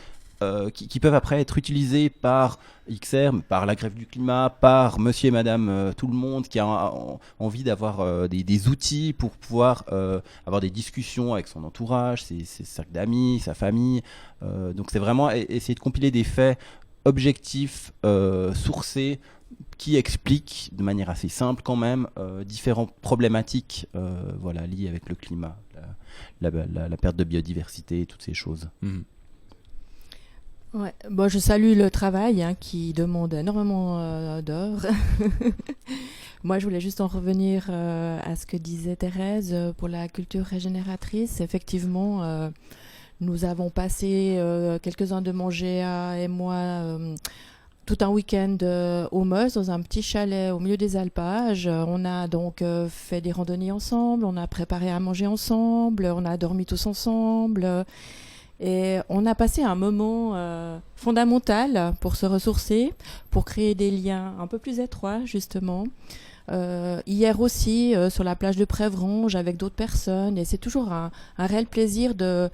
qui peuvent après être utilisés par XR, par la grève du climat, par monsieur et madame tout le monde qui a envie d'avoir des outils pour pouvoir avoir des discussions avec son entourage, ses cercles d'amis, sa famille. Donc c'est vraiment essayer de compiler des faits objectifs, sourcés, qui expliquent de manière assez simple quand même différentes problématiques voilà, liées avec le climat, la perte de biodiversité, toutes ces choses. Ouais. Bon, je salue le travail qui demande énormément d'heures. Moi, je voulais juste en revenir à ce que disait Thérèse pour la culture régénératrice. Effectivement, nous avons passé, quelques-uns de mon GA et moi, tout un week-end au Meuse, dans un petit chalet au milieu des alpages. On a donc fait des randonnées ensemble, on a préparé à manger ensemble, on a dormi tous ensemble. Et on a passé un moment fondamental pour se ressourcer, pour créer des liens un peu plus étroits, justement. Hier aussi, sur la plage de Prévrange, avec d'autres personnes. Et c'est toujours un réel plaisir de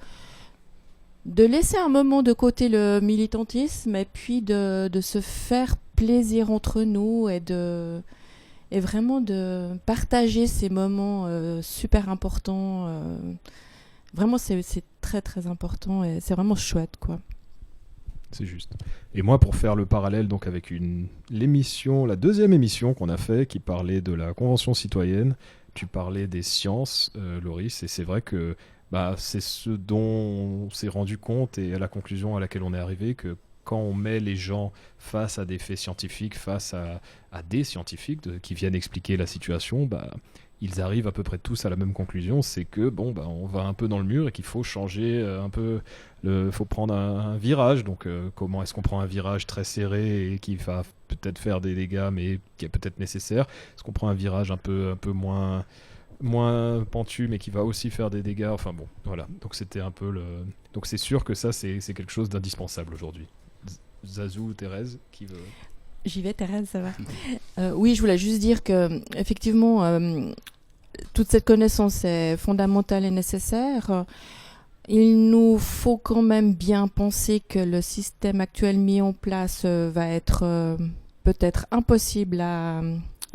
laisser un moment de côté le militantisme et puis de se faire plaisir entre nous et vraiment de partager ces moments super importants. Vraiment, c'est très très important et c'est vraiment chouette, quoi. C'est juste. Et moi, pour faire le parallèle donc avec l'émission, la deuxième émission qu'on a fait, qui parlait de la Convention citoyenne, tu parlais des sciences, Loris, et c'est vrai que c'est ce dont on s'est rendu compte et à la conclusion à laquelle on est arrivé, que quand on met les gens face à des faits scientifiques, face à des scientifiques qui viennent expliquer la situation, ils arrivent à peu près tous à la même conclusion, c'est que on va un peu dans le mur et qu'il faut changer un peu, faut prendre un virage. Donc comment est-ce qu'on prend un virage très serré et qui va peut-être faire des dégâts mais qui est peut-être nécessaire? Est-ce qu'on prend un virage un peu moins pentu mais qui va aussi faire des dégâts? Enfin bon, voilà. Donc c'était un peu donc c'est sûr que ça c'est quelque chose d'indispensable aujourd'hui. Zazou, Thérèse, qui veut... J'y vais, Thérèse, ça va. Oui, je voulais juste dire que effectivement, toute cette connaissance est fondamentale et nécessaire. Il nous faut quand même bien penser que le système actuel mis en place va être peut-être impossible à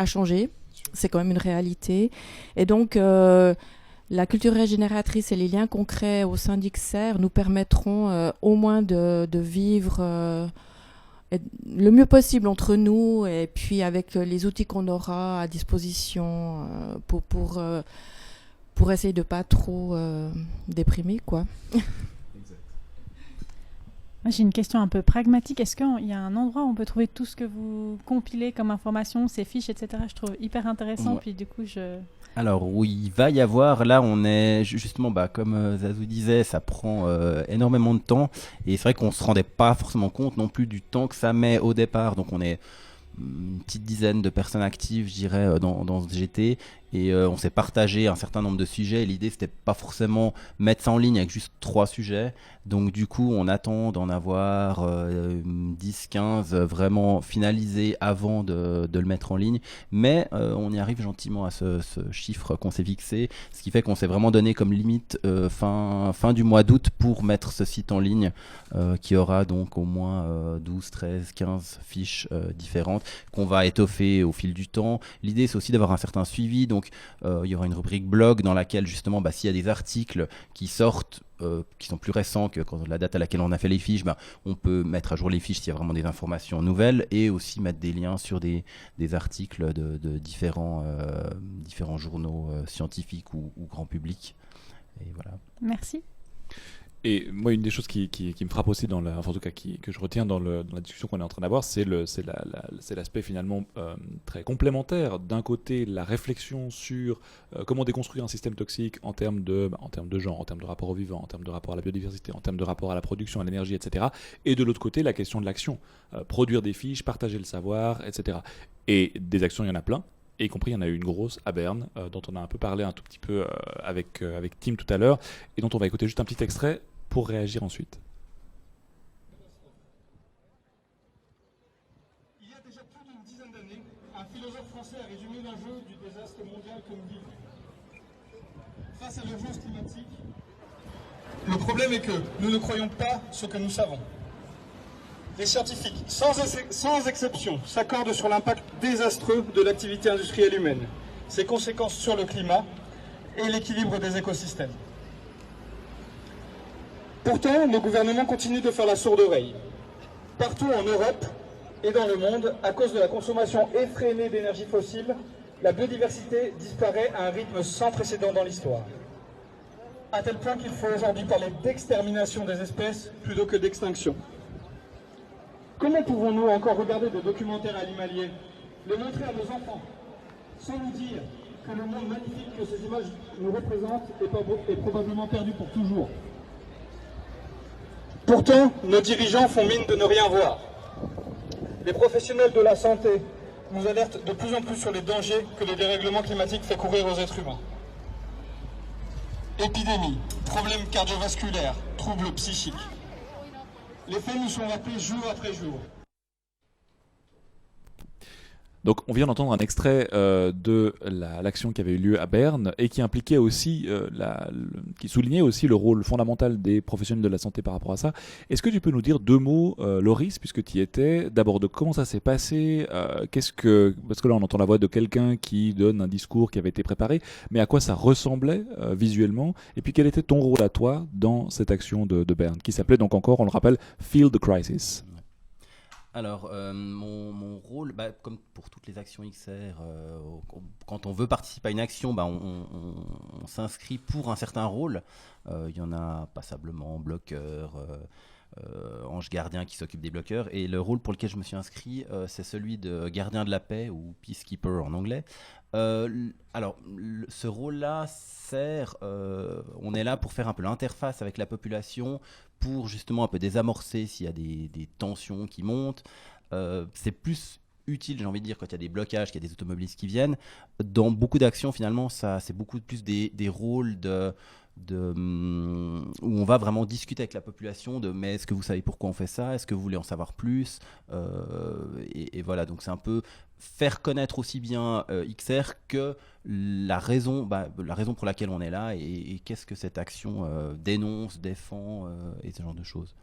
changer. C'est quand même une réalité. Et donc, la culture régénératrice et les liens concrets au sein d'XR nous permettront au moins de vivre... le mieux possible entre nous et puis avec les outils qu'on aura à disposition pour essayer de pas trop déprimer, quoi. Moi, j'ai une question un peu pragmatique. Est-ce qu'il y a un endroit où on peut trouver tout ce que vous compilez comme information, ces fiches, etc. Je trouve hyper intéressant. Ouais. Puis du coup, Alors oui, il va y avoir, là on est justement, comme Zazou disait, ça prend énormément de temps et c'est vrai qu'on se rendait pas forcément compte non plus du temps que ça met au départ. Donc on est une petite dizaine de personnes actives, je dirais, dans ce GT et on s'est partagé un certain nombre de sujets. L'idée c'était pas forcément mettre ça en ligne avec juste 3 sujets, donc du coup on attend d'en avoir 10-15 vraiment finalisés avant de le mettre en ligne, mais on y arrive gentiment à ce chiffre qu'on s'est fixé, ce qui fait qu'on s'est vraiment donné comme limite fin du mois d'août pour mettre ce site en ligne qui aura donc au moins 12, 13, 15 fiches différentes qu'on va étoffer au fil du temps. L'idée c'est aussi d'avoir un certain suivi, donc il y aura une rubrique blog dans laquelle justement s'il y a des articles qui sortent qui sont plus récents que la date à laquelle on a fait les fiches, on peut mettre à jour les fiches s'il y a vraiment des informations nouvelles et aussi mettre des liens sur des articles de différents journaux scientifiques ou grand public. Et voilà. Merci. Et moi, une des choses qui me frappe aussi, en tout cas que je retiens dans la discussion qu'on est en train d'avoir, c'est l'aspect finalement très complémentaire. D'un côté, la réflexion sur comment déconstruire un système toxique en termes de genre, en termes de rapport au vivant, en termes de rapport à la biodiversité, en termes de rapport à la production, à l'énergie, etc. Et de l'autre côté, la question de l'action. Produire des fiches, partager le savoir, etc. Et des actions, il y en a plein. Et y compris, il y en a eu une grosse à Berne, dont on a un peu parlé un tout petit peu avec Tim tout à l'heure, et dont on va écouter juste un petit extrait pour réagir ensuite. face à l'urgence climatique, le problème est que nous ne croyons pas ce que nous savons. Les scientifiques, sans exception, s'accordent sur l'impact désastreux de l'activité industrielle humaine, ses conséquences sur le climat et l'équilibre des écosystèmes. Pourtant, nos gouvernements continuent de faire la sourde oreille. Partout en Europe et dans le monde, à cause de la consommation effrénée d'énergie fossile, la biodiversité disparaît à un rythme sans précédent dans l'histoire. À tel point qu'il faut aujourd'hui parler d'extermination des espèces plutôt que d'extinction. Comment pouvons-nous encore regarder des documentaires animaliers, les montrer à nos enfants, sans nous dire que le monde magnifique que ces images nous représentent est probablement perdu pour toujours? Pourtant, nos dirigeants font mine de ne rien voir. Les professionnels de la santé nous alertent de plus en plus sur les dangers que le dérèglement climatique fait courir aux êtres humains. Épidémies, problèmes cardiovasculaires, troubles psychiques. Les faits nous sont rappelés jour après jour. Donc on vient d'entendre un extrait de l'action qui avait eu lieu à Berne et qui impliquait aussi, qui soulignait aussi le rôle fondamental des professionnels de la santé par rapport à ça. Est-ce que tu peux nous dire deux mots, Loris, puisque tu y étais, d'abord de comment ça s'est passé, parce que là on entend la voix de quelqu'un qui donne un discours qui avait été préparé, mais à quoi ça ressemblait visuellement, et puis quel était ton rôle à toi dans cette action de Berne, qui s'appelait donc encore, on le rappelle, Feel the Crisis. Alors, mon rôle, comme pour toutes les actions XR, quand on veut participer à une action, on s'inscrit pour un certain rôle. Il y en a passablement, bloqueur, ange gardien qui s'occupe des bloqueurs. Et le rôle pour lequel je me suis inscrit, c'est celui de gardien de la paix, ou peacekeeper en anglais. Ce rôle-là sert, on est là pour faire un peu l'interface avec la population, pour justement un peu désamorcer s'il y a des tensions qui montent. C'est plus utile, j'ai envie de dire, quand il y a des blocages, qu'il y a des automobilistes qui viennent. Dans beaucoup d'actions, finalement, c'est beaucoup plus des rôles où on va vraiment discuter avec la population mais est-ce que vous savez pourquoi on fait ça, est-ce que vous voulez en savoir plus, et voilà, donc c'est un peu faire connaître aussi bien XR que la raison pour laquelle on est là, et qu'est-ce que cette action dénonce, défend, et ce genre de choses.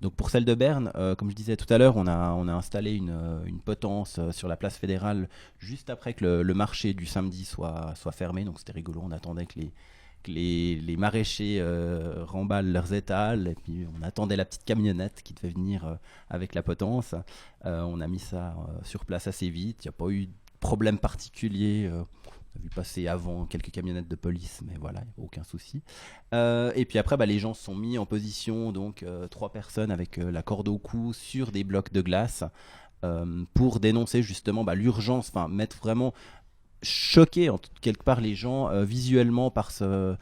Donc pour celle de Berne, comme je disais tout à l'heure, on a installé une potence sur la place fédérale juste après que le marché du samedi soit fermé, donc c'était rigolo, on attendait que les maraîchers remballent leurs étals, et puis on attendait la petite camionnette qui devait venir avec la potence. On a mis ça sur place assez vite, il n'y a pas eu de problème particulier. On a vu passer avant quelques camionnettes de police, mais voilà, aucun souci. Et puis après, les gens se sont mis en position, donc 3 personnes avec la corde au cou sur des blocs de glace, pour dénoncer justement l'urgence, mettre vraiment choquer quelque part les gens visuellement par ce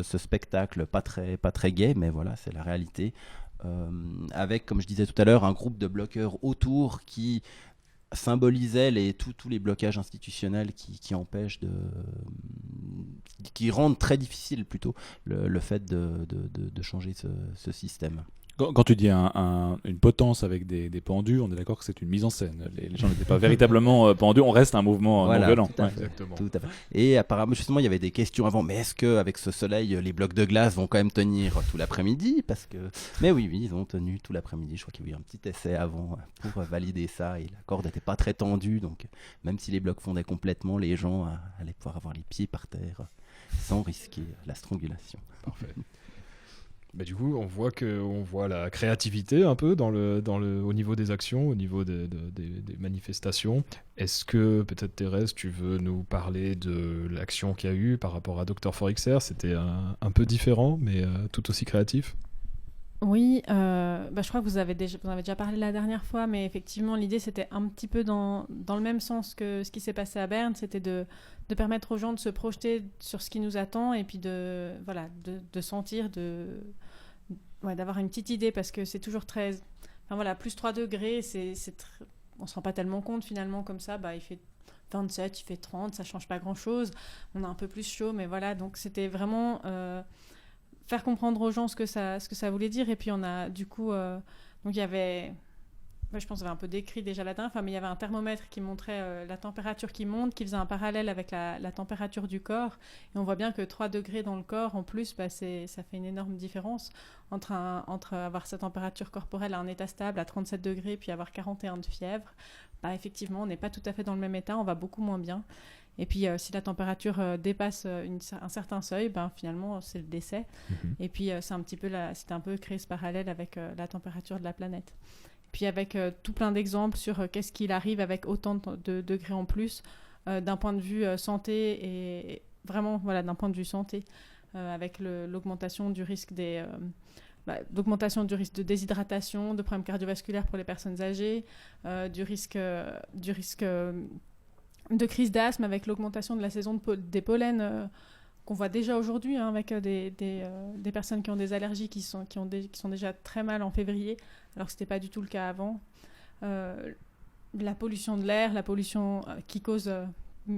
spectacle pas très gai, mais voilà, c'est la réalité, avec, comme je disais tout à l'heure, un groupe de bloqueurs autour qui symbolisait tous les blocages institutionnels qui empêchent qui rendent très difficile plutôt le fait de changer ce système. Quand tu dis une potence avec des pendus, on est d'accord que c'est une mise en scène. Les gens n'étaient pas véritablement pendus, on reste un mouvement non violent. Tout à fait, exactement. Tout à fait. Et apparemment, justement, il y avait des questions avant, mais est-ce qu'avec ce soleil, les blocs de glace vont quand même tenir tout l'après-midi? Mais oui, ils ont tenu tout l'après-midi. Je crois qu'il y a eu un petit essai avant pour valider ça, et la corde n'était pas très tendue, donc même si les blocs fondaient complètement, les gens allaient pouvoir avoir les pieds par terre sans risquer la strangulation. Parfait. Du coup, on voit la créativité un peu au niveau des actions, au niveau des manifestations. Est-ce que peut-être, Thérèse, tu veux nous parler de l'action qu'il y a eu par rapport à Dr for XR? C'était un peu différent, mais tout aussi créatif. Oui, je crois que vous en avez déjà parlé la dernière fois, mais effectivement, l'idée, c'était un petit peu dans le même sens que ce qui s'est passé à Berne, c'était de permettre aux gens de se projeter sur ce qui nous attend, et puis de sentir, d'avoir une petite idée, parce que c'est toujours très... plus 3 degrés, on ne se rend pas tellement compte, finalement, comme ça, il fait 27, il fait 30, ça ne change pas grand-chose, on a un peu plus chaud, mais voilà, donc c'était vraiment... faire comprendre aux gens ce que ça voulait dire. Et puis on a du coup donc il y avait je pense que j'avais un peu décrit déjà la dernière fois, mais il y avait un thermomètre qui montrait la température qui monte, qui faisait un parallèle avec la température du corps. Et on voit bien que 3 degrés dans le corps, en plus, ça fait une énorme différence entre avoir sa température corporelle à un état stable à 37 degrés, puis avoir 41 de fièvre. Effectivement, on n'est pas tout à fait dans le même état, on va beaucoup moins bien. Et puis, si la température dépasse un certain seuil, finalement, c'est le décès. Et puis, c'était un peu créé ce parallèle avec la température de la planète. Puis avec tout plein d'exemples sur qu'est-ce qu'il arrive avec autant de degrés en plus d'un point de vue santé et vraiment d'un point de vue santé avec l'augmentation du risque d'augmentation du risque de déshydratation, de problèmes cardiovasculaires pour les personnes âgées, du risque de crise d'asthme avec l'augmentation de la saison des pollens qu'on voit déjà aujourd'hui avec des personnes qui ont des allergies qui sont déjà très mal en février, alors que ce n'était pas du tout le cas avant. La pollution de l'air, la pollution qui cause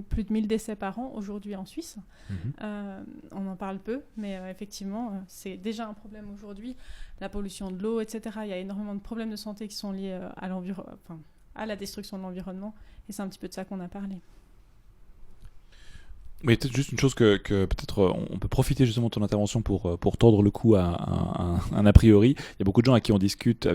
plus de 1000 décès par an aujourd'hui en Suisse. On en parle peu, mais effectivement, c'est déjà un problème aujourd'hui. La pollution de l'eau, etc. Il y a énormément de problèmes de santé qui sont liés à la destruction de l'environnement, et c'est un petit peu de ça qu'on a parlé. Mais peut-être juste une chose que peut-être on peut profiter justement de ton intervention pour tordre le cou à un a priori. Il y a beaucoup de gens avec qui on discute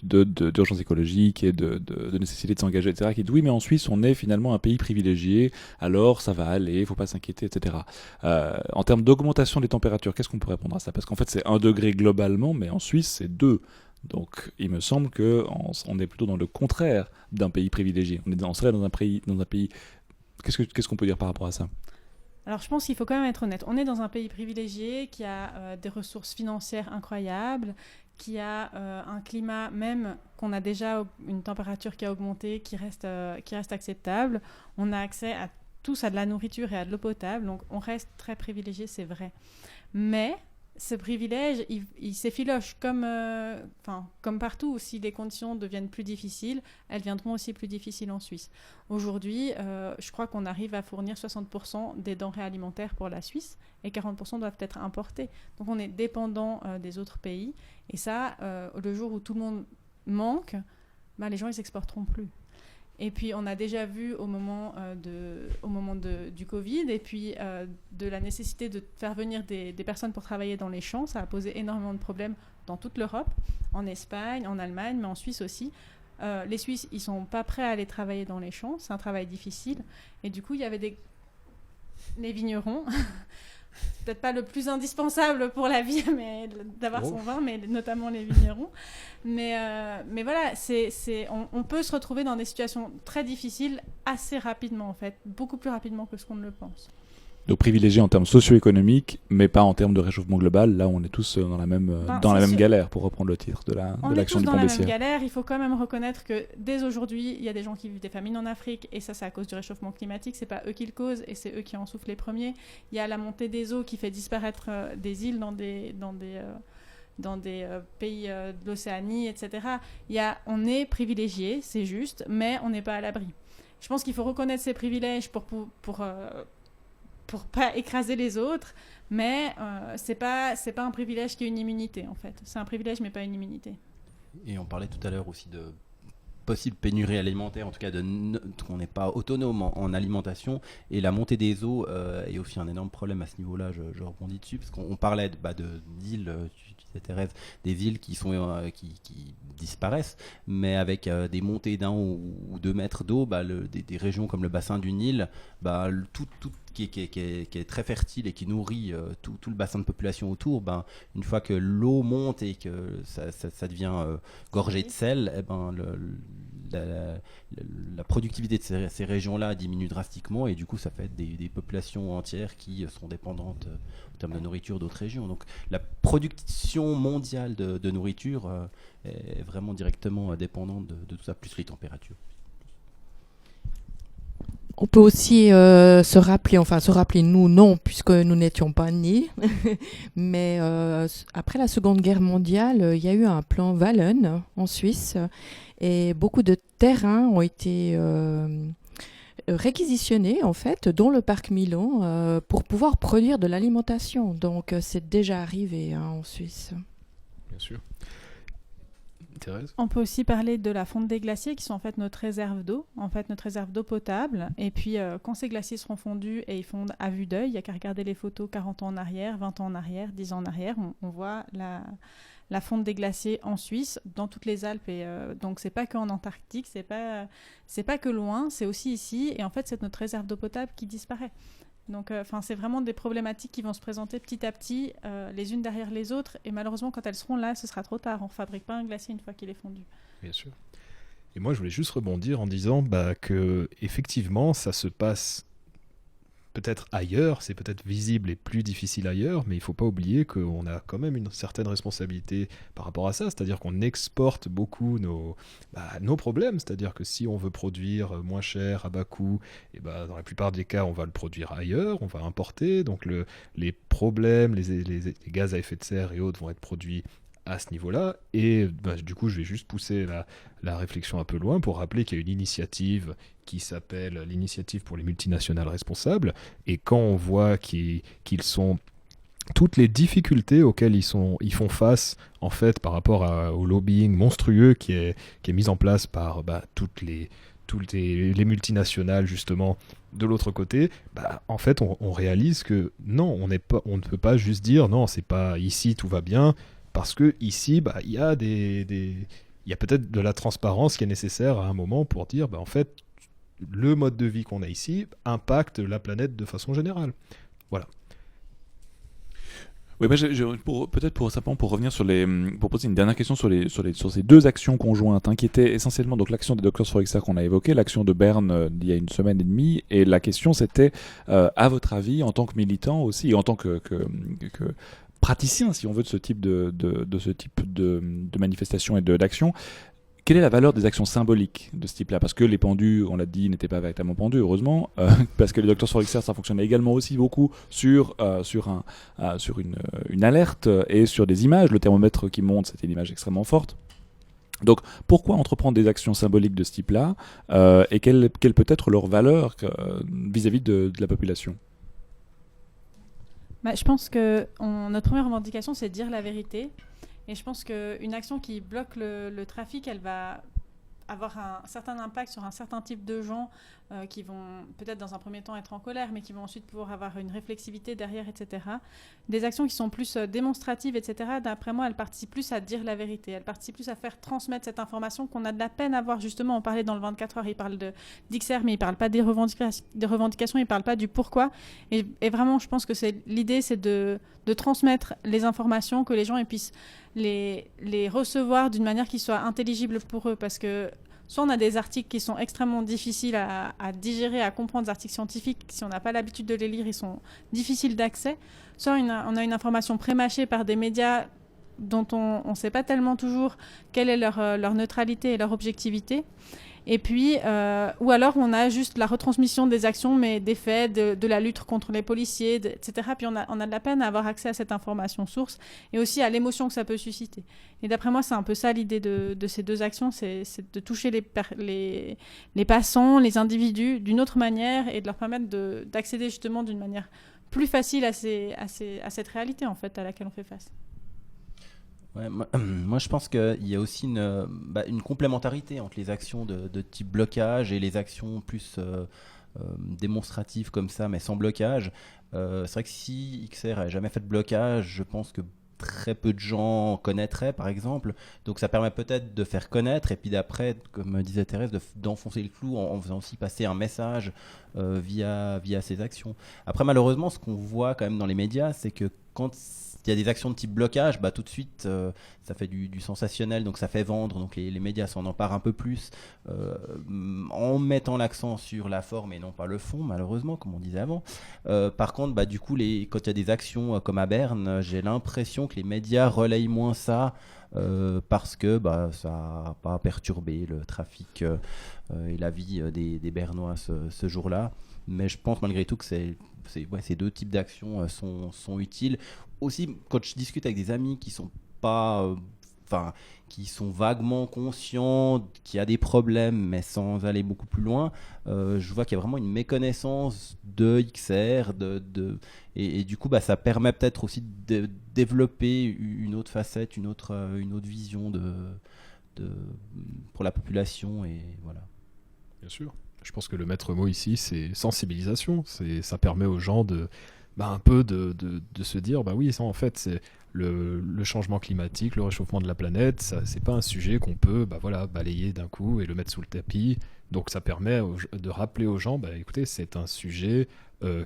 d'urgence écologique et de nécessité de s'engager, etc., qui disent oui, mais en Suisse on est finalement un pays privilégié, alors ça va aller, il faut pas s'inquiéter, etc. En termes d'augmentation des températures, qu'est-ce qu'on peut répondre à ça? Parce qu'en fait c'est 1 degré globalement, mais en Suisse c'est 2. Donc il me semble qu'on est plutôt dans le contraire d'un pays privilégié. On serait dans un pays. Qu'est-ce qu'on peut dire par rapport à ça? Alors je pense qu'il faut quand même être honnête. On est dans un pays privilégié qui a des ressources financières incroyables, qui a un climat, même qu'on a déjà une température qui a augmenté, qui reste acceptable. On a accès à de la nourriture et à de l'eau potable, donc on reste très privilégié, c'est vrai. Mais ce privilège, il s'effiloche comme partout. Si les conditions deviennent plus difficiles, elles viendront aussi plus difficiles en Suisse. Aujourd'hui, je crois qu'on arrive à fournir 60% des denrées alimentaires pour la Suisse et 40% doivent être importées. Donc on est dépendant des autres pays. Et ça, le jour où tout le monde manque, les gens ils s'exporteront plus. Et puis, on a déjà vu au moment du Covid et puis de la nécessité de faire venir des personnes pour travailler dans les champs. Ça a posé énormément de problèmes dans toute l'Europe, en Espagne, en Allemagne, mais en Suisse aussi. Les Suisses, ils ne sont pas prêts à aller travailler dans les champs. C'est un travail difficile. Et du coup, il y avait les vignerons. Peut-être pas le plus indispensable pour la vie, mais d'avoir son vin, mais notamment les vignerons. Mais voilà, on peut se retrouver dans des situations très difficiles assez rapidement, en fait, beaucoup plus rapidement que ce qu'on ne le pense. Donc privilégié en termes socio-économiques, mais pas en termes de réchauffement global. Là, on est tous dans la même galère, pour reprendre le titre de l'action du Pont Bessières. On est tous dans la même galère. Il faut quand même reconnaître que dès aujourd'hui, il y a des gens qui vivent des famines en Afrique, et ça, c'est à cause du réchauffement climatique. C'est pas eux qui le causent, et c'est eux qui en souffrent les premiers. Il y a la montée des eaux qui fait disparaître des îles dans des pays de l'Océanie, etc. On est privilégié, c'est juste, mais on n'est pas à l'abri. Je pense qu'il faut reconnaître ces privilèges pour pas écraser les autres, mais c'est pas un privilège qui est une immunité, en fait. C'est un privilège, mais pas une immunité. Et on parlait tout à l'heure aussi de possible pénurie alimentaire, en tout cas qu'on n'est pas autonome en alimentation, et la montée des eaux est aussi un énorme problème à ce niveau-là. Je rebondis dessus, parce qu'on parlait d'îles, tu disais Thérèse, des îles qui disparaissent, mais avec des montées d'1 ou 2 mètres d'eau, des régions comme le bassin du Nil, tout qui est très fertile et qui nourrit tout le bassin de population autour, une fois que l'eau monte et que ça devient gorgé de sel, la productivité de ces régions-là diminue drastiquement, et du coup ça fait des populations entières qui sont dépendantes en termes de nourriture d'autres régions. Donc la production mondiale de nourriture est vraiment directement dépendante de tout ça, plus les températures. On peut aussi se rappeler, nous non, puisque nous n'étions pas nés, mais après la Seconde Guerre mondiale, il y a eu un plan Wallen en Suisse, et beaucoup de terrains ont été réquisitionnés, en fait, dont le parc Milan, pour pouvoir produire de l'alimentation. Donc c'est déjà arrivé en Suisse. Bien sûr. Thérèse ? On peut aussi parler de la fonte des glaciers qui sont en fait notre réserve d'eau, notre réserve d'eau potable. Et puis quand ces glaciers seront fondus et ils fondent à vue d'œil, il n'y a qu'à regarder les photos 40 ans en arrière, 20 ans en arrière, 10 ans en arrière, on voit la fonte des glaciers en Suisse, dans toutes les Alpes. Et donc c'est pas qu'en Antarctique, c'est pas que loin, c'est aussi ici. Et en fait c'est notre réserve d'eau potable qui disparaît. Donc, c'est vraiment des problématiques qui vont se présenter petit à petit, les unes derrière les autres. Et malheureusement, quand elles seront là, ce sera trop tard. On ne fabrique pas un glacier une fois qu'il est fondu. Bien sûr. Et moi, je voulais juste rebondir en disant que effectivement, ça se passe peut-être ailleurs, c'est peut-être visible et plus difficile ailleurs, mais il ne faut pas oublier qu'on a quand même une certaine responsabilité par rapport à ça, c'est-à-dire qu'on exporte beaucoup nos problèmes, c'est-à-dire que si on veut produire moins cher, à bas coût, et dans la plupart des cas, on va le produire ailleurs, on va importer, donc les problèmes, les gaz à effet de serre et autres vont être produits à ce niveau-là, et du coup je vais juste pousser la réflexion un peu loin pour rappeler qu'il y a une initiative qui s'appelle l'initiative pour les multinationales responsables, et quand on voit qu'ils sont toutes les difficultés auxquelles ils font face en fait par rapport au lobbying monstrueux qui est mis en place par toutes les multinationales justement de l'autre côté, en fait on réalise que non, on ne peut pas juste dire non, c'est pas ici tout va bien, parce que ici il y a il y a peut-être de la transparence qui est nécessaire à un moment pour dire en fait le mode de vie qu'on a ici impacte la planète de façon générale. Voilà. Oui, pour revenir pour poser une dernière question sur ces deux actions conjointes, qui étaient essentiellement donc l'action des Doctors for XR qu'on a évoquée, l'action de Berne il y a une semaine et demie, et la question c'était, à votre avis, en tant que militant aussi, et en tant que praticien, si on veut, de ce type de manifestation et d'action, quelle est la valeur des actions symboliques de ce type-là ? Parce que les pendus, on l'a dit, n'étaient pas véritablement pendus, heureusement, parce que les Doctors for XR, ça fonctionnait également aussi beaucoup sur une alerte et sur des images. Le thermomètre qui monte, c'était une image extrêmement forte. Donc, pourquoi entreprendre des actions symboliques de ce type-là, et quelle peut être leur valeur vis-à-vis de la population ? Je pense que notre première revendication, c'est de dire la vérité. Et je pense qu'une action qui bloque le trafic, elle va avoir un certain impact sur un certain type de gens qui vont peut-être dans un premier temps être en colère, mais qui vont ensuite pouvoir avoir une réflexivité derrière, etc. Des actions qui sont plus démonstratives, etc., d'après moi, elles participent plus à dire la vérité. Elles participent plus à faire transmettre cette information qu'on a de la peine à voir. Justement, on parlait dans le 24 heures, il parle d'XR, mais il ne parle pas des revendications, il ne parle pas du pourquoi. Et vraiment, je pense que l'idée, c'est de transmettre les informations, que les gens puissent les recevoir d'une manière qui soit intelligible pour eux, parce que soit on a des articles qui sont extrêmement difficiles à digérer, à comprendre, des articles scientifiques, si on n'a pas l'habitude de les lire, ils sont difficiles d'accès, soit on a une information prémâchée par des médias dont on ne sait pas tellement toujours quelle est leur neutralité et leur objectivité. Et puis, ou alors on a juste la retransmission des actions, mais des faits, de la lutte contre les policiers, etc. Puis on a de la peine à avoir accès à cette information source et aussi à l'émotion que ça peut susciter. Et d'après moi, c'est un peu ça l'idée de ces deux actions, c'est de toucher les passants, les individus d'une autre manière et de leur permettre d'accéder justement d'une manière plus facile à cette réalité en fait à laquelle on fait face. Ouais, moi, je pense qu'il y a aussi une complémentarité entre les actions de type blocage et les actions plus démonstratives comme ça, mais sans blocage. C'est vrai que si XR n'a jamais fait de blocage, je pense que très peu de gens connaîtraient, par exemple. Donc ça permet peut-être de faire connaître et puis d'après, comme disait Thérèse, d'enfoncer le clou en faisant aussi passer un message via ces actions. Après, malheureusement, ce qu'on voit quand même dans les médias, c'est que quand il y a des actions de type blocage, tout de suite, ça fait du sensationnel, donc ça fait vendre, donc les médias s'en emparent un peu plus, en mettant l'accent sur la forme et non pas le fond, malheureusement, comme on disait avant. Par contre, du coup, quand il y a des actions comme à Berne, j'ai l'impression que les médias relayent moins ça, parce que ça n'a pas perturbé le trafic et la vie des Bernois ce jour-là. Mais je pense malgré tout que ces deux types d'actions sont utiles. Aussi, quand je discute avec des amis qui sont pas, qui sont vaguement conscients qu'il y a des problèmes, mais sans aller beaucoup plus loin, je vois qu'il y a vraiment une méconnaissance de XR, et du coup, ça permet peut-être aussi de développer une autre facette, une autre vision pour la population et voilà. Bien sûr. Je pense que le maître mot ici, c'est sensibilisation. Ça permet aux gens un peu de se dire, bah oui, ça, en fait, c'est le changement climatique, le réchauffement de la planète, ça, c'est pas un sujet qu'on peut balayer d'un coup et le mettre sous le tapis. Donc ça permet de rappeler aux gens, écoutez, c'est un sujet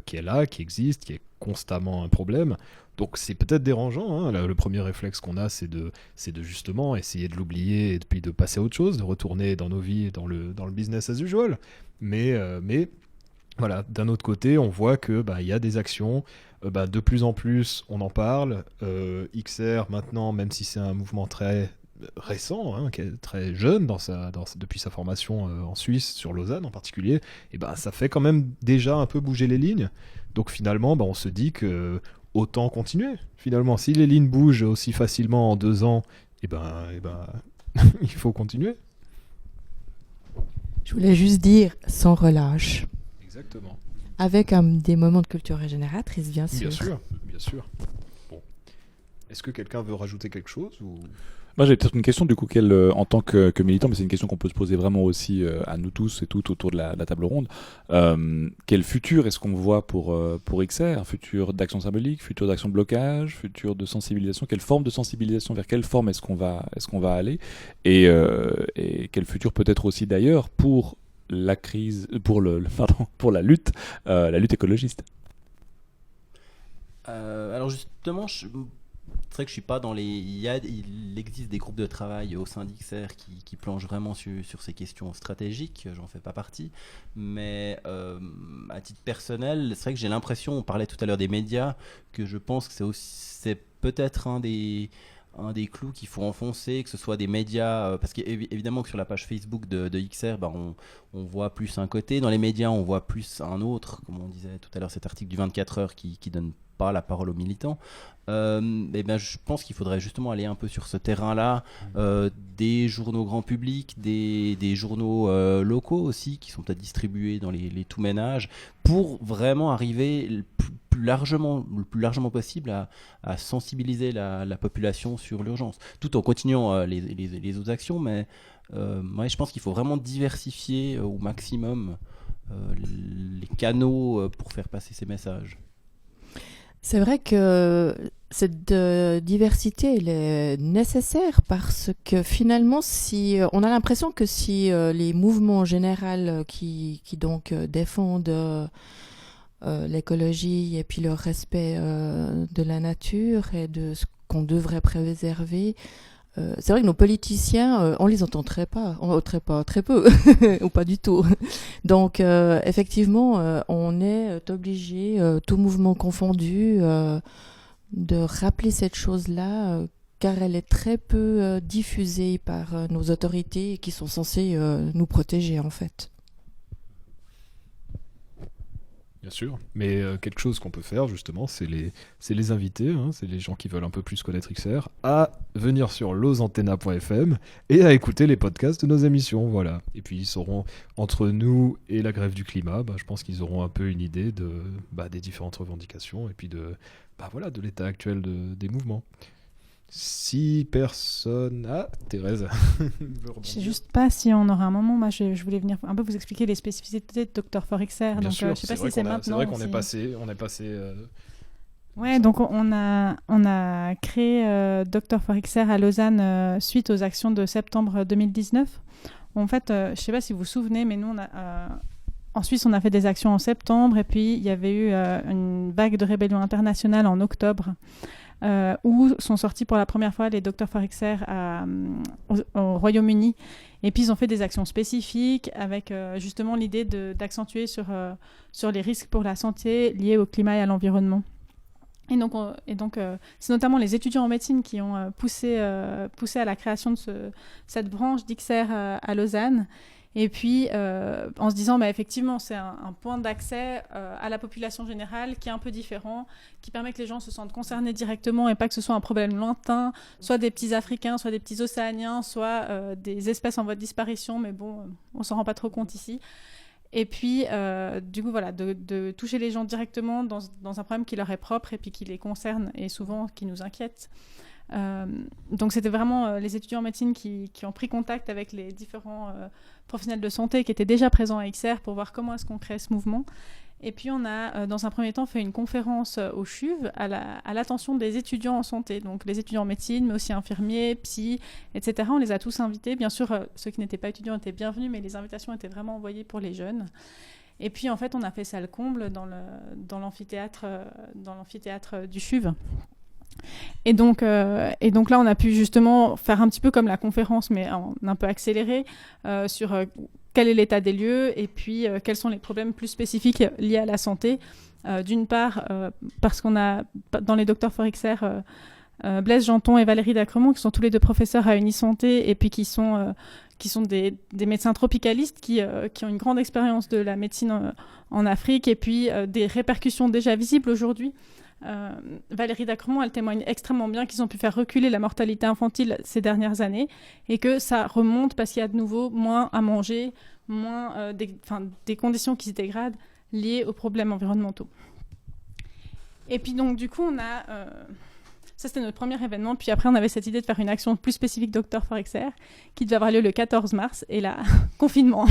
qui est là, qui existe, qui est constamment un problème. Donc c'est peut-être dérangeant, hein. Le premier réflexe qu'on a, c'est de justement essayer de l'oublier et puis de passer à autre chose, de retourner dans nos vies, dans le business as usual. Mais voilà, d'un autre côté, on voit que il y a des actions, de plus en plus on en parle. XR maintenant, même si c'est un mouvement très récent, hein, qui est très jeune depuis sa formation en Suisse, sur Lausanne en particulier, et ça fait quand même déjà un peu bouger les lignes. Donc finalement, on se dit que autant continuer. Finalement, si les lignes bougent aussi facilement en 2 ans, il faut continuer. Je voulais juste dire sans relâche. Exactement. Avec des moments de culture régénératrice, bien sûr. Bien sûr. Bon. Est-ce que quelqu'un veut rajouter quelque chose ou... Moi, j'ai peut-être une question du coup, en tant que militant, mais c'est une question qu'on peut se poser vraiment aussi à nous tous et toutes autour de la table ronde. Quel futur est-ce qu'on voit pour XR? Futur d'action symbolique, futur d'action de blocage, futur de sensibilisation? Quelle forme de sensibilisation, vers quelle forme est-ce qu'on va aller? Et quel futur peut-être aussi d'ailleurs pour la crise, pour la lutte écologiste? Alors justement, c'est vrai que je suis pas dans les. Il existe des groupes de travail au sein d'XR qui planchent vraiment sur ces questions stratégiques. J'en fais pas partie, mais à titre personnel, c'est vrai que j'ai l'impression. On parlait tout à l'heure des médias, que je pense que c'est peut-être un des clous qu'il faut enfoncer, que ce soit des médias, parce qu'évidemment que sur la page Facebook de XR, on voit plus un côté, dans les médias on voit plus un autre, comme on disait tout à l'heure, cet article du 24 heures qui donne pas la parole aux militants. Je pense qu'il faudrait justement aller un peu sur ce terrain-là, des journaux grand public, des journaux locaux aussi, qui sont peut-être distribués dans les tout ménages, pour vraiment arriver le plus largement possible à sensibiliser la population sur l'urgence, tout en continuant les autres actions. Mais je pense qu'il faut vraiment diversifier au maximum les canaux pour faire passer ces messages. C'est vrai que cette diversité, elle est nécessaire parce que finalement, on a l'impression que si les mouvements en général qui donc défendent l'écologie et puis le respect de la nature et de ce qu'on devrait préserver, c'est vrai que nos politiciens, on les entend très peu, ou pas du tout. Donc, effectivement, on est obligé, tout mouvement confondu, de rappeler cette chose-là, car elle est très peu diffusée par nos autorités qui sont censées nous protéger, en fait. Bien sûr, mais quelque chose qu'on peut faire justement, c'est les inviter, hein, c'est les gens qui veulent un peu plus connaître XR, à venir sur losantena.fm et à écouter les podcasts de nos émissions, voilà. Et puis ils sauront, entre nous et la grève du climat, je pense qu'ils auront un peu une idée des différentes revendications et puis de l'état actuel des mouvements. Si personne... Ah, Thérèse Je sais juste pas si on aura un moment. Moi, je voulais venir un peu vous expliquer les spécificités de Dr for XR. Bien donc, sûr, je sais pas si c'est maintenant. C'est vrai qu'on est passé... Ouais, donc on a créé Dr for XR à Lausanne suite aux actions de septembre 2019. En fait, je sais pas si vous vous souvenez, mais nous, en Suisse, on a fait des actions en septembre et puis il y avait eu une vague de rébellion internationale en octobre. Où sont sortis pour la première fois les Dr for XR au Royaume-Uni. Et puis ils ont fait des actions spécifiques avec justement l'idée d'accentuer sur les risques pour la santé liés au climat et à l'environnement. Et donc c'est notamment les étudiants en médecine qui ont poussé à la création de cette branche d'XR à Lausanne. Et puis, en se disant, effectivement, c'est un point d'accès à la population générale qui est un peu différent, qui permet que les gens se sentent concernés directement et pas que ce soit un problème lointain, soit des petits Africains, soit des petits Océaniens, soit des espèces en voie de disparition, mais bon, on s'en rend pas trop compte ici. Et puis, du coup, voilà, de toucher les gens directement dans un problème qui leur est propre et puis qui les concerne et souvent qui nous inquiète. Donc c'était vraiment les étudiants en médecine qui ont pris contact avec les différents professionnels de santé qui étaient déjà présents à XR pour voir comment est-ce qu'on crée ce mouvement. Et puis on a, dans un premier temps, fait une conférence au CHUV à l'attention des étudiants en santé, donc les étudiants en médecine, mais aussi infirmiers, psy, etc. On les a tous invités. Bien sûr, ceux qui n'étaient pas étudiants étaient bienvenus, mais les invitations étaient vraiment envoyées pour les jeunes. Et puis en fait, on a fait salle comble dans l'amphithéâtre du CHUV. Et donc là, on a pu justement faire un petit peu comme la conférence, mais en un peu accéléré, sur quel est l'état des lieux et puis quels sont les problèmes plus spécifiques liés à la santé. D'une part, parce qu'on a dans les docteurs XR Blaise Janton et Valérie Dacremont, qui sont tous les deux professeurs à Unisanté et puis qui sont des médecins tropicalistes qui ont une grande expérience de la médecine en Afrique et puis des répercussions déjà visibles aujourd'hui. Valérie Dacremont, elle témoigne extrêmement bien qu'ils ont pu faire reculer la mortalité infantile ces dernières années et que ça remonte parce qu'il y a de nouveau moins à manger, moins des conditions qui se dégradent liées aux problèmes environnementaux. Et puis donc du coup on a ça c'était notre premier événement, puis après on avait cette idée de faire une action plus spécifique Doctor for XR qui devait avoir lieu le 14 mars et là confinement.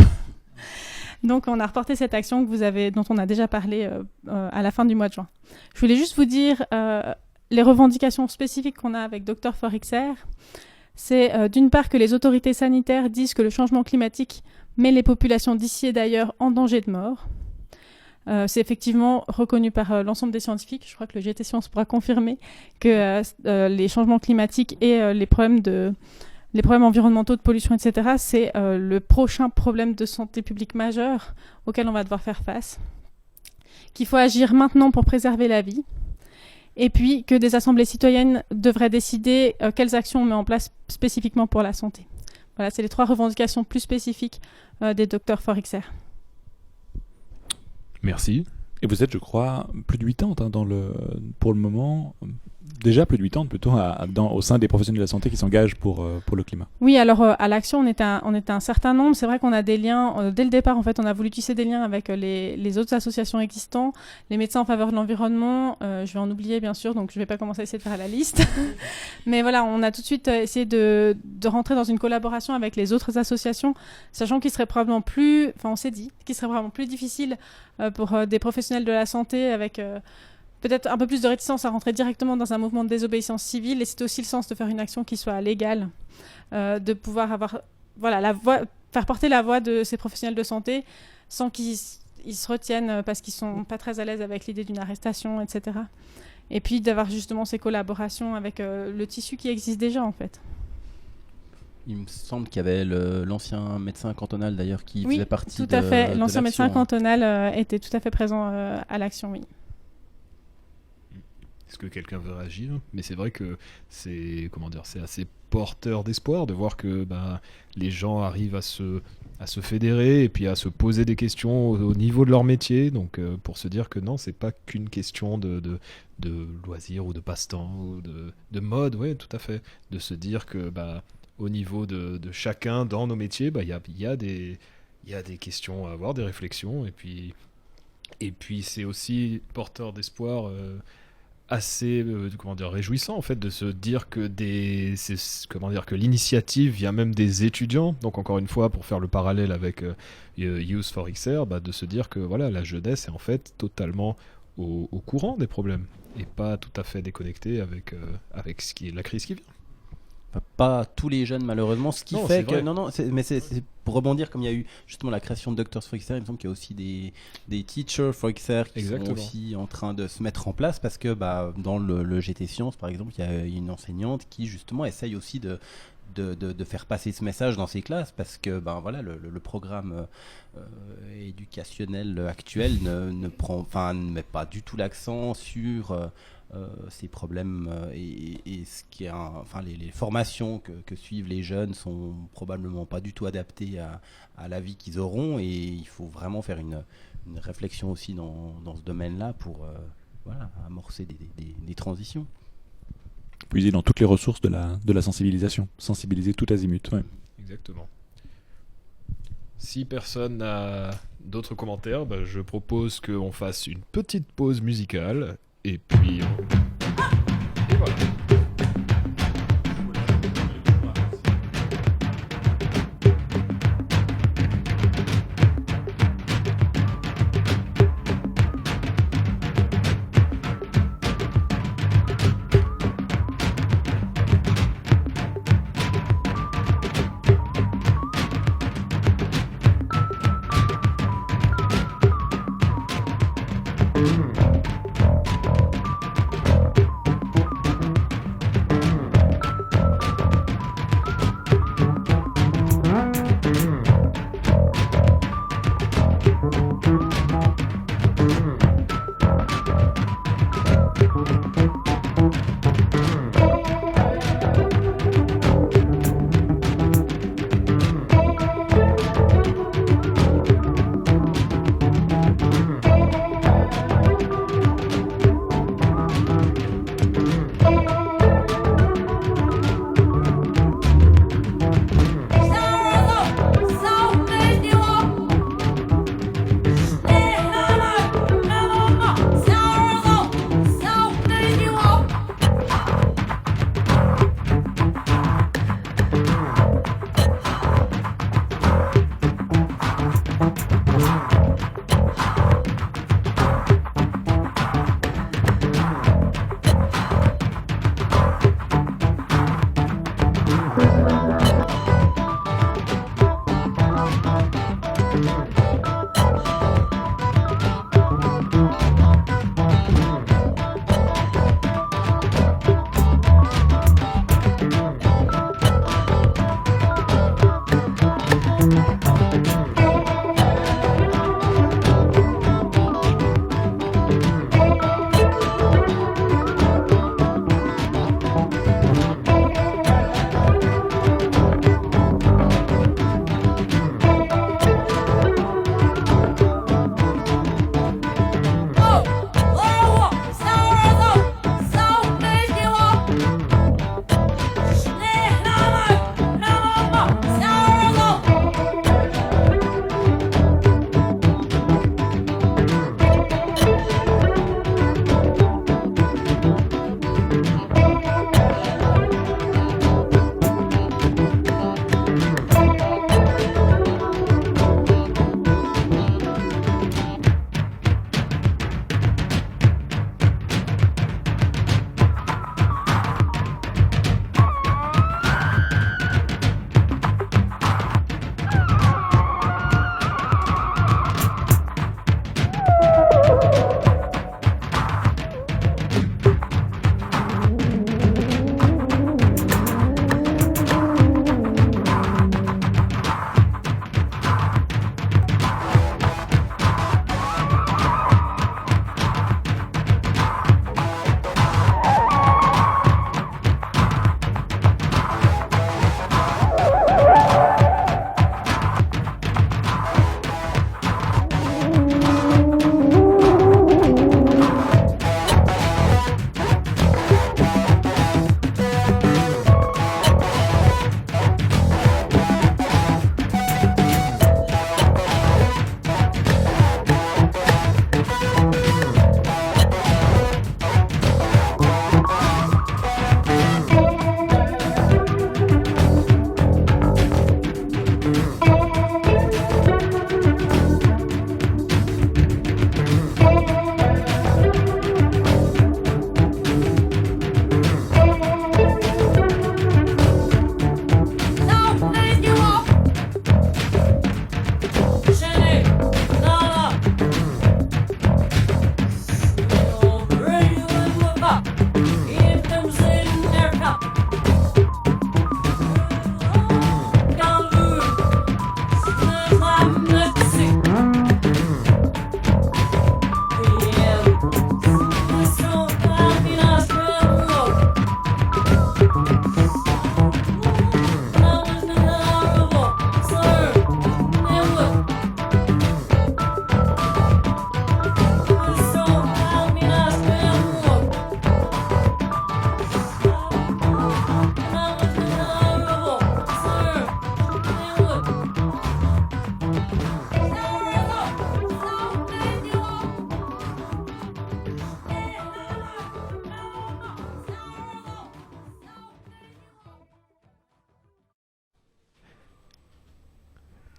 Donc, on a reporté cette action dont on a déjà parlé à la fin du mois de juin. Je voulais juste vous dire les revendications spécifiques qu'on a avec Doctor for XR. C'est d'une part que les autorités sanitaires disent que le changement climatique met les populations d'ici et d'ailleurs en danger de mort. C'est effectivement reconnu par l'ensemble des scientifiques. Je crois que le GT Science pourra confirmer que les changements climatiques et les problèmes environnementaux de pollution, etc., c'est le prochain problème de santé publique majeur auquel on va devoir faire face. Qu'il faut agir maintenant pour préserver la vie. Et puis que des assemblées citoyennes devraient décider quelles actions on met en place spécifiquement pour la santé. Voilà, c'est les 3 revendications plus spécifiques des docteurs for XR. Merci. Et vous êtes, je crois, plus de 80 pour le moment, déjà plus de 80 plutôt, au sein des professionnels de la santé qui s'engagent pour le climat. Oui, alors à l'Action, on était un certain nombre. C'est vrai qu'on a des liens, dès le départ, en fait, on a voulu tisser des liens avec les autres associations existantes, les médecins en faveur de l'environnement, je vais en oublier bien sûr, donc je ne vais pas commencer à essayer de faire la liste. Mais voilà, on a tout de suite essayé de rentrer dans une collaboration avec les autres associations, sachant qu'il serait probablement on s'est dit qu'il serait vraiment plus difficile pour des professionnels de la santé avec peut-être un peu plus de réticence à rentrer directement dans un mouvement de désobéissance civile. Et c'est aussi le sens de faire une action qui soit légale, de pouvoir avoir, faire porter la voix de ces professionnels de santé sans qu'ils se retiennent parce qu'ils sont pas très à l'aise avec l'idée d'une arrestation, etc. Et puis d'avoir justement ces collaborations avec le tissu qui existe déjà en fait. Il me semble qu'il y avait l'ancien médecin cantonal d'ailleurs qui faisait partie de tout à fait. L'ancien l'action. médecin cantonal était tout à fait présent à l'action, oui. Est-ce que quelqu'un veut réagir ? Mais c'est vrai que c'est assez porteur d'espoir de voir que les gens arrivent à se fédérer et puis à se poser des questions au niveau de leur métier. Donc pour se dire que non, c'est pas qu'une question de loisir ou de passe-temps ou de mode, oui, tout à fait. De se dire que au niveau de chacun dans nos métiers, il y a des questions à avoir, des réflexions, et puis c'est aussi porteur d'espoir assez réjouissant en fait de se dire que que l'initiative vient même des étudiants. Donc encore une fois, pour faire le parallèle avec Youth for XR, de se dire que voilà, la jeunesse est en fait totalement au courant des problèmes et pas tout à fait déconnectée avec ce qui est la crise qui vient. Pas tous les jeunes malheureusement, ce qui non, fait que mais c'est pour rebondir, comme il y a eu justement la création de Doctors for XR, il me semble qu'il y a aussi des Teachers for XR qui sont aussi en train de se mettre en place parce que dans le GT Science par exemple, il y a une enseignante qui justement essaye aussi de faire passer ce message dans ses classes parce que le programme éducationnel actuel ne met pas du tout l'accent sur ces problèmes et ce qui est les formations que suivent les jeunes sont probablement pas du tout adaptées à la vie qu'ils auront, et il faut vraiment faire une réflexion aussi dans ce domaine-là pour amorcer des transitions. Puiser dans toutes les ressources de la sensibilisation, sensibiliser tout azimut. Ouais. Exactement. Si personne n'a d'autres commentaires, je propose qu'on fasse une petite pause musicale et puis et voilà.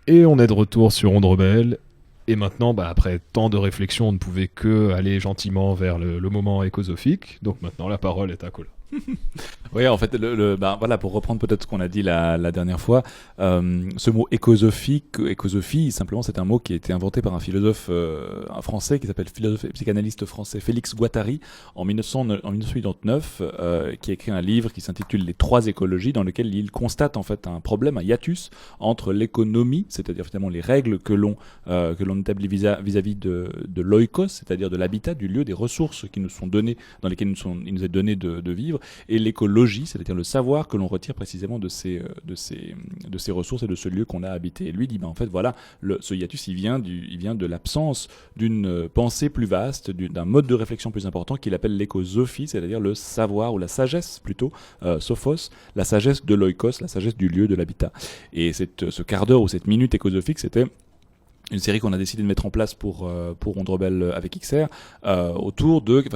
Et on est de retour sur Onde Rebelle. Et maintenant, après tant de réflexion, on ne pouvait que aller gentiment vers le moment écosophique. Donc maintenant, la parole est à Colin. Oui, en fait, voilà, pour reprendre peut-être ce qu'on a dit la dernière fois, ce mot écosophie, simplement, c'est un mot qui a été inventé par un philosophe un français qui s'appelle philosophe et psychanalyste français Félix Guattari en 1989, qui a écrit un livre qui s'intitule Les trois écologies, dans lequel il constate en fait un problème, un hiatus entre l'économie, c'est-à-dire finalement les règles que l'on établit vis-à-vis de l'oikos, c'est-à-dire de l'habitat, du lieu, des ressources qui nous sont données, dans lesquelles il nous est donné de vivre, et l'écologie, c'est-à-dire le savoir que l'on retire précisément de ces ressources et de ce lieu qu'on a habité. Et lui dit, en fait, voilà, ce hiatus, il vient de l'absence d'une pensée plus vaste, d'un mode de réflexion plus important qu'il appelle l'écosophie, c'est-à-dire le savoir, ou la sagesse plutôt, sophos, la sagesse de l'oikos, la sagesse du lieu, de l'habitat. Et ce quart d'heure ou cette minute écosophique, c'était une série qu'on a décidé de mettre en place pour Onde Rebelle avec XR,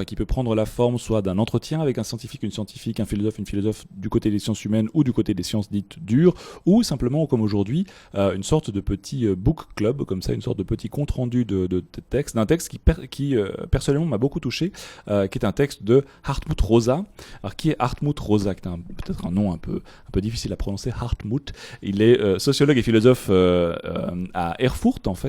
qui peut prendre la forme soit d'un entretien avec un scientifique, une scientifique, un philosophe, une philosophe du côté des sciences humaines ou du côté des sciences dites dures, ou simplement, comme aujourd'hui, une sorte de petit book club, comme ça, une sorte de petit compte rendu d'un texte qui personnellement m'a beaucoup touché, qui est un texte de Hartmut Rosa. Alors, qui est Hartmut Rosa, qui est peut-être un nom un peu difficile à prononcer, Hartmut. Il est sociologue et philosophe à Erfurt, en fait,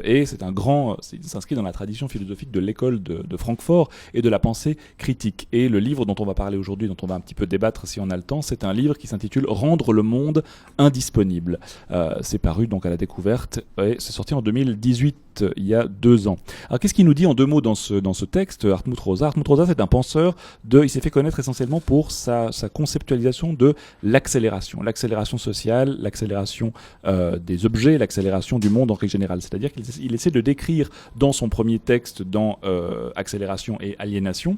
et il s'inscrit dans la tradition philosophique de l'école de Francfort et de la pensée critique. Et le livre dont on va parler aujourd'hui, dont on va un petit peu débattre si on a le temps, c'est un livre qui s'intitule Rendre le monde indisponible. C'est paru donc à la Découverte et c'est sorti en 2018, il y a 2 ans. Alors qu'est-ce qu'il nous dit en 2 mots dans ce texte, Hartmut Rosa? Hartmut Rosa, c'est un penseur il s'est fait connaître essentiellement pour sa conceptualisation de l'accélération sociale, l'accélération des objets, l'accélération du monde en règle générale. C'est-à-dire qu'il essaie de décrire dans son premier texte, dans Accélération et Aliénation,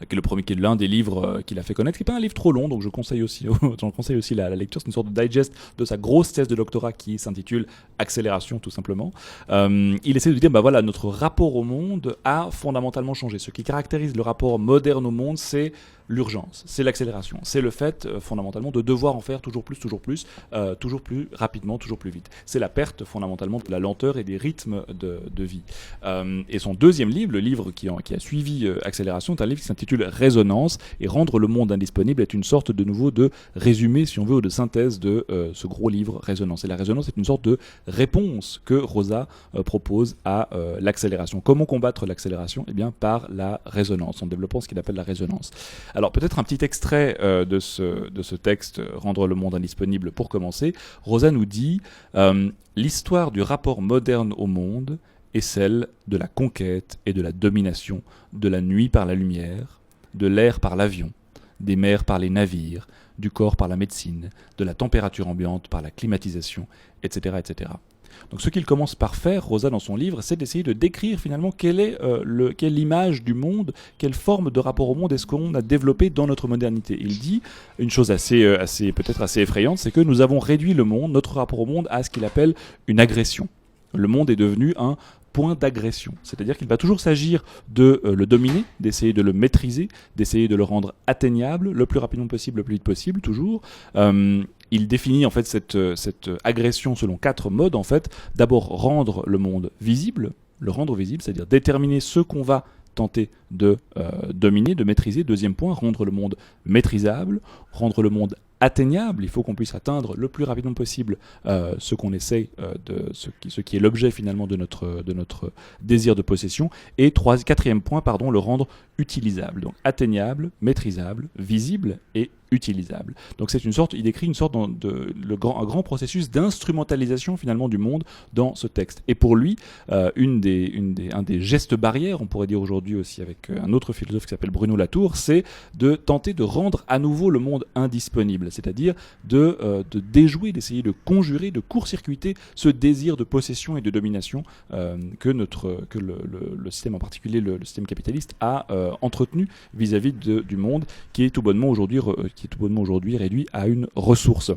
qui est l'un des livres qu'il a fait connaître, qui n'est pas un livre trop long, donc j'en conseille aussi la lecture. C'est une sorte de digest de sa grosse thèse de doctorat qui s'intitule Accélération, tout simplement. Il essaie de dire, notre rapport au monde a fondamentalement changé. Ce qui caractérise le rapport moderne au monde, c'est l'urgence, c'est l'accélération, c'est le fait fondamentalement de devoir en faire toujours plus rapidement, toujours plus vite. C'est la perte fondamentalement de la lenteur et des rythmes de vie. Et son deuxième livre, le livre qui a suivi Accélération, est un livre qui s'intitule Résonance, et Rendre le monde indisponible est une sorte de nouveau de résumé, si on veut, ou de synthèse de ce gros livre Résonance. Et la résonance est une sorte de réponse que Rosa propose à l'accélération. Comment combattre l'accélération? Eh bien, par la résonance, en développant ce qu'il appelle la résonance. Alors peut-être un petit extrait de ce texte, Rendre le monde indisponible, pour commencer. Rosa nous dit l'histoire du rapport moderne au monde est celle de la conquête et de la domination, de la nuit par la lumière, de l'air par l'avion, des mers par les navires, du corps par la médecine, de la température ambiante par la climatisation, etc. etc. Donc ce qu'il commence par faire, Rosa, dans son livre, c'est d'essayer de décrire finalement quelle est l'image du monde, quelle forme de rapport au monde est-ce qu'on a développé dans notre modernité. Il dit une chose peut-être assez effrayante, c'est que nous avons réduit le monde, notre rapport au monde, à ce qu'il appelle une agression. Le monde est devenu un point d'agression. C'est-à-dire qu'il va toujours s'agir de le dominer, d'essayer de le maîtriser, d'essayer de le rendre atteignable le plus rapidement possible, le plus vite possible, toujours. Il définit en fait cette agression selon 4 modes. En fait, d'abord rendre le monde visible, c'est-à-dire déterminer ce qu'on va tenter de dominer, de maîtriser. Deuxième point, rendre le monde maîtrisable, rendre le monde atteignable. Il faut qu'on puisse atteindre le plus rapidement possible ce qu'on essaye, ce qui est l'objet finalement de notre désir de possession. Et quatrième point, le rendre utilisable. Donc atteignable, maîtrisable, visible et utilisable. Donc il décrit un grand processus d'instrumentalisation finalement du monde dans ce texte. Et pour lui, un des gestes barrières, on pourrait dire aujourd'hui aussi avec un autre philosophe qui s'appelle Bruno Latour, c'est de tenter de rendre à nouveau le monde indisponible, c'est-à-dire de déjouer, d'essayer de conjurer, de court-circuiter ce désir de possession et de domination que le système, en particulier le système capitaliste, a entretenu vis-à-vis du monde qui est tout bonnement aujourd'hui réduit à une ressource.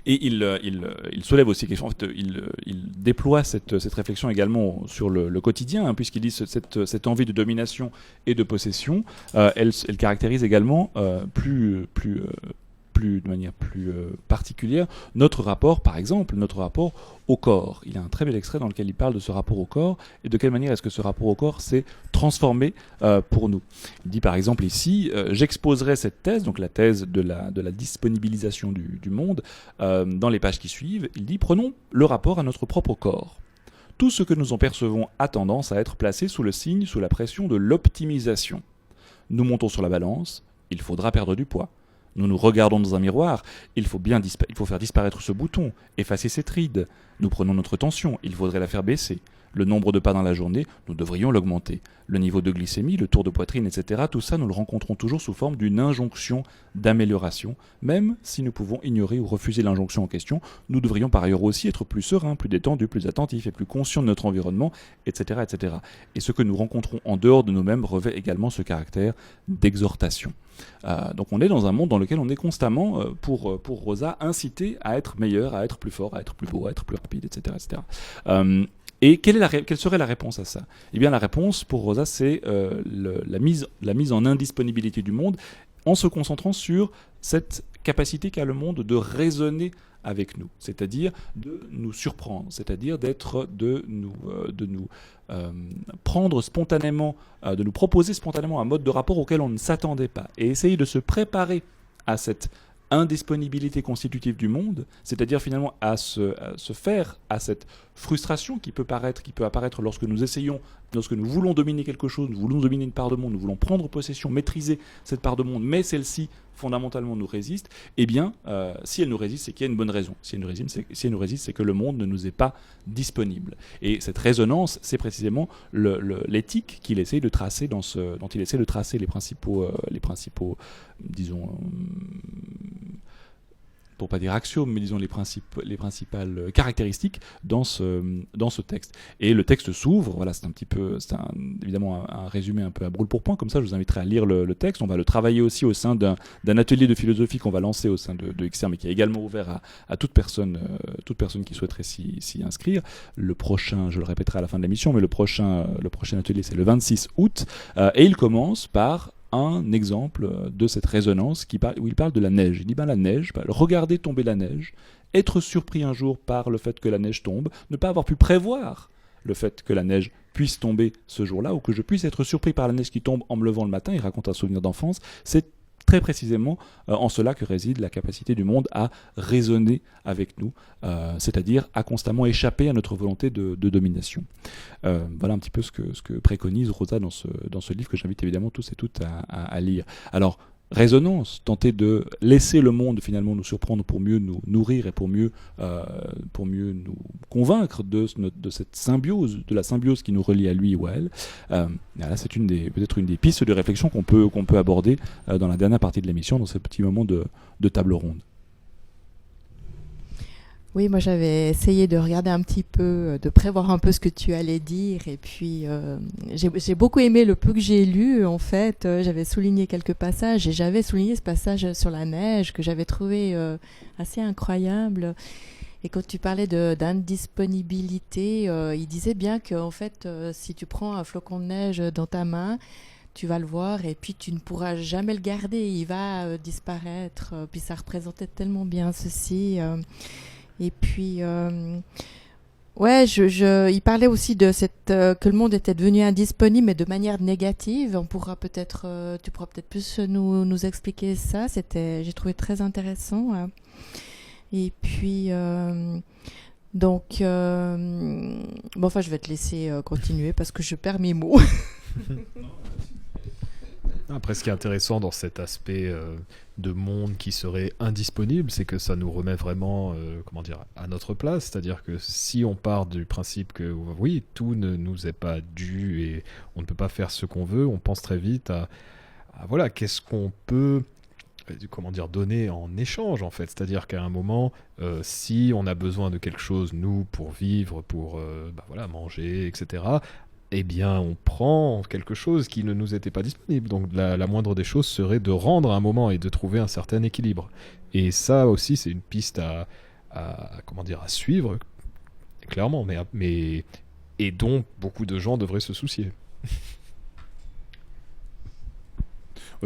Et il soulève aussi quelque chose. En fait, il déploie cette réflexion également sur le quotidien, puisqu'il dit cette envie de domination et de possession, elle caractérise également plus de manière plus particulière notre rapport, par exemple, notre rapport au corps. Il y a un très bel extrait dans lequel il parle de ce rapport au corps et de quelle manière est-ce que ce rapport au corps s'est transformé pour nous. Il dit par exemple ici, j'exposerai cette thèse, donc la thèse de la disponibilisation du monde, dans les pages qui suivent. Il dit, prenons le rapport à notre propre corps. Tout ce que nous en percevons a tendance à être placé sous le signe, sous la pression de l'optimisation. Nous montons sur la balance, il faudra perdre du poids. Nous nous regardons dans un miroir, il faut faire disparaître ce bouton, effacer cette ride. Nous prenons notre tension, il faudrait la faire baisser. Le nombre de pas dans la journée, nous devrions l'augmenter. Le niveau de glycémie, le tour de poitrine, etc., tout ça, nous le rencontrons toujours sous forme d'une injonction d'amélioration. Même si nous pouvons ignorer ou refuser l'injonction en question, nous devrions par ailleurs aussi être plus sereins, plus détendus, plus attentifs et plus conscients de notre environnement, etc., etc. Et ce que nous rencontrons en dehors de nous-mêmes revêt également ce caractère d'exhortation. Donc on est dans un monde dans lequel on est constamment, pour Rosa, incité à être meilleur, à être plus fort, à être plus beau, à être plus rapide, etc., etc. Et quelle serait la réponse à ça ? Eh bien, la réponse pour Rosa, c'est la mise en indisponibilité du monde, en se concentrant sur cette capacité qu'a le monde de raisonner avec nous, c'est-à-dire de nous surprendre, c'est-à-dire de nous prendre spontanément, de nous proposer spontanément un mode de rapport auquel on ne s'attendait pas, et essayer de se préparer à cette indisponibilité constitutive du monde, c'est-à-dire finalement à se faire à cette frustration qui peut apparaître lorsque nous voulons dominer quelque chose, nous voulons dominer une part de monde, nous voulons prendre possession, maîtriser cette part de monde, mais celle-ci fondamentalement nous résiste. Eh bien, si elle nous résiste, c'est qu'il y a une bonne raison. Si elle nous résiste, c'est que le monde ne nous est pas disponible. Et cette résonance, c'est précisément l'éthique qu'il essaye de tracer dont il essaie de tracer les principaux, disons, pour pas dire axiomes, mais disons les principales caractéristiques dans ce texte. Et le texte s'ouvre, voilà, c'est évidemment un résumé un peu à brûle-pourpoint, comme ça je vous inviterai à lire le texte. On va le travailler aussi au sein d'un atelier de philosophie qu'on va lancer au sein de XR, mais qui est également ouvert à toute personne qui souhaiterait s'y inscrire. Le prochain, je le répéterai à la fin de l'émission, mais le prochain atelier c'est le 26 août, et il commence par un exemple de cette résonance où il parle de la neige. Il dit la neige, regarder tomber la neige, être surpris un jour par le fait que la neige tombe, ne pas avoir pu prévoir le fait que la neige puisse tomber ce jour-là, ou que je puisse être surpris par la neige qui tombe en me levant le matin. Il raconte un souvenir d'enfance. C'est très précisément en cela que réside la capacité du monde à raisonner avec nous, c'est-à-dire à constamment échapper à notre volonté de domination. Voilà un petit peu ce que préconise Rosa dans ce livre que j'invite évidemment tous et toutes à lire. Alors, résonance, tenter de laisser le monde finalement nous surprendre pour mieux nous nourrir et pour mieux nous convaincre de cette symbiose, de la symbiose qui nous relie à lui ou à elle. Là, c'est peut-être une des pistes de réflexion qu'on peut aborder dans la dernière partie de l'émission, dans ce petit moment de table ronde. Oui, moi j'avais essayé de regarder un petit peu, de prévoir un peu ce que tu allais dire, et puis j'ai beaucoup aimé le peu que j'ai lu. En fait, j'avais souligné quelques passages, et j'avais souligné ce passage sur la neige que j'avais trouvé assez incroyable. Et quand tu parlais d'indisponibilité, il disait bien que en fait, si tu prends un flocon de neige dans ta main, tu vas le voir et puis tu ne pourras jamais le garder, il va disparaître. Puis ça représentait tellement bien ceci. Et puis, il parlait aussi de que le monde était devenu indisponible, mais de manière négative. Tu pourras peut-être plus nous expliquer ça. J'ai trouvé très intéressant. Et puis, je vais te laisser continuer parce que je perds mes mots. Après, ce qui est intéressant dans cet aspect de monde qui serait indisponible, c'est que ça nous remet vraiment à notre place. C'est-à-dire que si on part du principe que oui, tout ne nous est pas dû et on ne peut pas faire ce qu'on veut, on pense très vite à voilà, qu'est-ce qu'on peut donner en échange en fait. C'est-à-dire qu'à un moment, si on a besoin de quelque chose, nous, pour vivre, pour manger, etc., eh bien, on prend quelque chose qui ne nous était pas disponible. Donc, la moindre des choses serait de rendre un moment et de trouver un certain équilibre. Et ça aussi, c'est une piste à suivre, clairement, et dont beaucoup de gens devraient se soucier.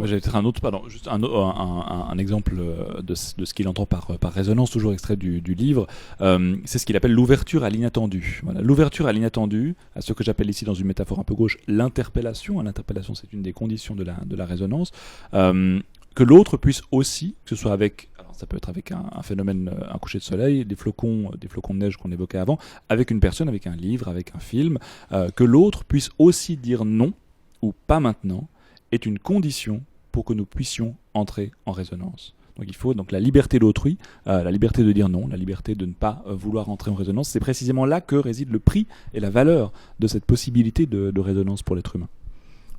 J'avais peut-être un autre, pardon, juste un exemple de ce qu'il entend par résonance, toujours extrait du livre. C'est ce qu'il appelle l'ouverture à l'inattendu. Voilà, l'ouverture à l'inattendu, à ce que j'appelle ici dans une métaphore un peu gauche, l'interpellation. L'interpellation, c'est une des conditions de la résonance. Que l'autre puisse aussi, que ce soit avec, alors ça peut être avec un phénomène, un coucher de soleil, des flocons de neige qu'on évoquait avant, avec une personne, avec un livre, avec un film, que l'autre puisse aussi dire non ou pas maintenant, est une condition pour que nous puissions entrer en résonance. Donc il faut donc la liberté d'autrui, la liberté de dire non, la liberté de ne pas vouloir entrer en résonance. C'est précisément là que réside le prix et la valeur de cette possibilité de résonance pour l'être humain.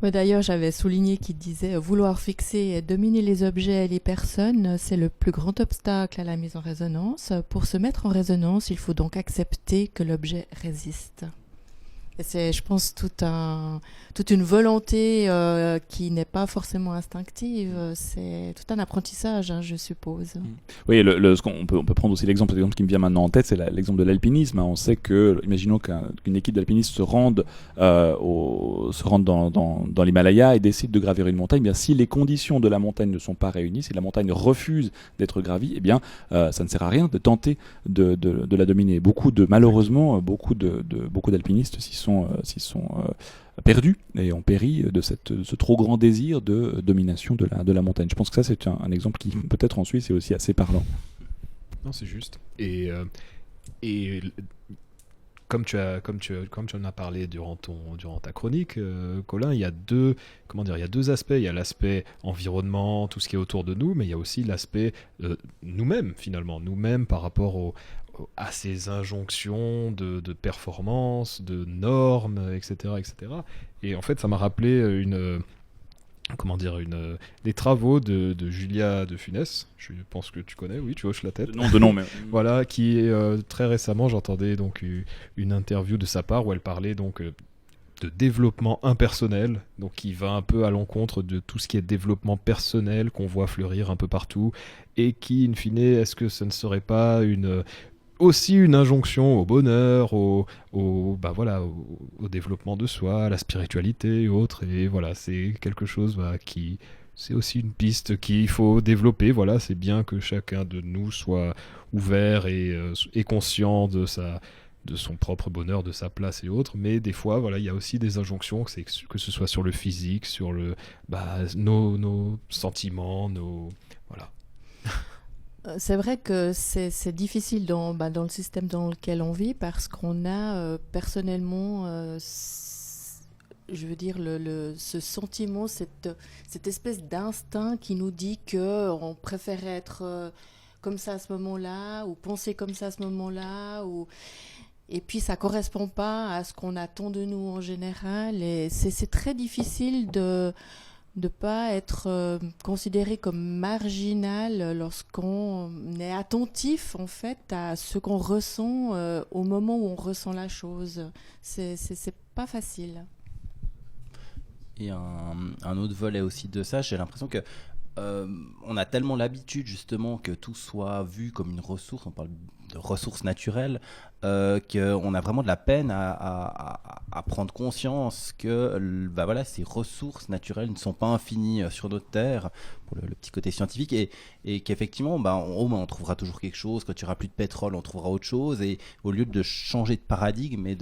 Ouais, d'ailleurs, j'avais souligné qu'il disait vouloir fixer et dominer les objets et les personnes, c'est le plus grand obstacle à la mise en résonance. Pour se mettre en résonance, il faut donc accepter que l'objet résiste. Et c'est, je pense, toute une volonté qui n'est pas forcément instinctive. C'est tout un apprentissage, je suppose. Oui, on peut prendre aussi l'exemple qui me vient maintenant en tête, c'est l'exemple de l'alpinisme. On sait que, imaginons qu'une équipe d'alpinistes se rende dans l'Himalaya et décide de gravir une montagne. Eh bien, si les conditions de la montagne ne sont pas réunies, si la montagne refuse d'être gravie, eh bien, ça ne sert à rien de tenter de la dominer. Malheureusement, beaucoup d'alpinistes s'y sont perdus et ont péri de ce trop grand désir de domination de la montagne. Je pense que ça, c'est un exemple qui, peut-être en Suisse, est aussi assez parlant. Non, c'est juste. Et comme tu en as parlé durant ta chronique, Colin, il y a deux aspects. Il y a l'aspect environnement, tout ce qui est autour de nous, mais il y a aussi l'aspect nous-mêmes, finalement. Nous-mêmes par rapport à ces injonctions de performance, de normes, etc., etc. Et en fait, ça m'a rappelé les travaux de Julia de Funès. Je pense que tu connais, oui, tu hoches la tête. De nom, mais... Voilà, qui très récemment, j'entendais donc une interview de sa part où elle parlait donc de développement impersonnel, donc qui va un peu à l'encontre de tout ce qui est développement personnel qu'on voit fleurir un peu partout, et qui, in fine, est-ce que ce ne serait pas aussi une injonction au bonheur, au développement de soi, à la spiritualité et autres. Et voilà, c'est quelque chose c'est aussi une piste qu'il faut développer. Voilà, c'est bien que chacun de nous soit ouvert et conscient de son propre bonheur, de sa place et autres. Mais des fois, voilà, il y a aussi des injonctions, que ce soit sur le physique, sur nos sentiments, voilà. C'est vrai que c'est difficile dans le système dans lequel on vit parce qu'on a personnellement, je veux dire, ce sentiment, cette espèce d'instinct qui nous dit qu'on préfère être comme ça à ce moment-là ou penser comme ça à ce moment-là. Et puis ça ne correspond pas à ce qu'on attend de nous en général. Et c'est très difficile de pas être considéré comme marginal lorsqu'on est attentif en fait à ce qu'on ressent au moment où on ressent la chose. C'est pas facile. Et un autre volet aussi de ça, j'ai l'impression que on a tellement l'habitude justement que tout soit vu comme une ressource, on parle de ressources naturelles, qu'on a vraiment de la peine à prendre conscience que ces ressources naturelles ne sont pas infinies sur notre Terre, pour le petit côté scientifique, et qu'effectivement on trouvera toujours quelque chose. Quand il n'y aura plus de pétrole, on trouvera autre chose, et au lieu de changer de paradigme et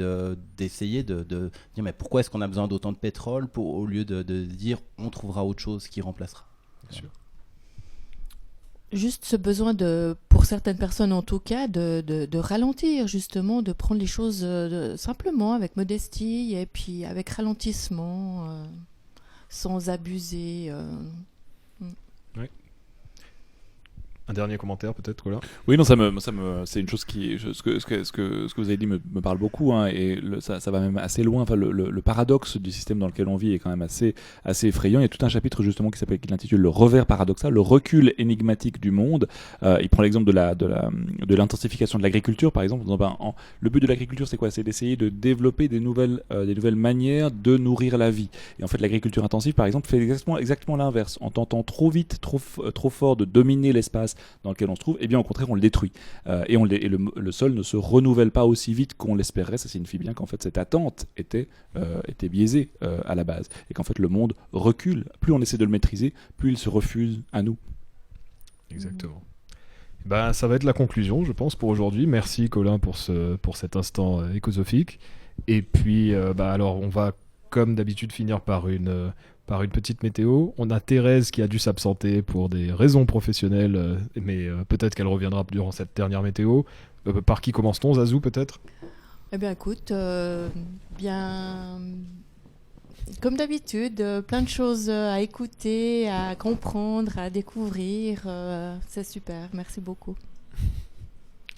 d'essayer de dire mais pourquoi est-ce qu'on a besoin d'autant de pétrole, au lieu de dire on trouvera autre chose qui remplacera. Bien sûr. Juste ce besoin pour certaines personnes en tout cas, de ralentir justement, de prendre les choses simplement avec modestie et puis avec ralentissement, sans abuser. Oui. Un dernier commentaire peut-être, Colin ? Oui, non, c'est une chose ce que vous avez dit me parle beaucoup, et ça va même assez loin. Enfin, le paradoxe du système dans lequel on vit est quand même assez effrayant. Il y a tout un chapitre justement qui l'intitule le revers paradoxal, le recul énigmatique du monde. Il prend l'exemple de l'intensification de l'agriculture, par exemple. Le but de l'agriculture, c'est quoi ? C'est d'essayer de développer des nouvelles manières de nourrir la vie. Et en fait, l'agriculture intensive, par exemple, fait exactement l'inverse. En tentant trop vite, trop fort de dominer l'espace, dans lequel on se trouve, eh bien au contraire on le détruit. Et le sol ne se renouvelle pas aussi vite qu'on l'espérait. Ça signifie bien qu'en fait cette attente était biaisée à la base. Et qu'en fait le monde recule. Plus on essaie de le maîtriser, plus il se refuse à nous. Exactement. Ben, ça va être la conclusion, je pense, pour aujourd'hui. Merci Colin pour cet instant écosophique. Et puis, alors, on va, comme d'habitude, finir par une petite météo. On a Thérèse qui a dû s'absenter pour des raisons professionnelles, mais peut-être qu'elle reviendra durant cette dernière météo. Par qui commence-t-on, Zazou, peut-être ? Eh bien, écoute, bien... Comme d'habitude, plein de choses à écouter, à comprendre, à découvrir. C'est super, merci beaucoup.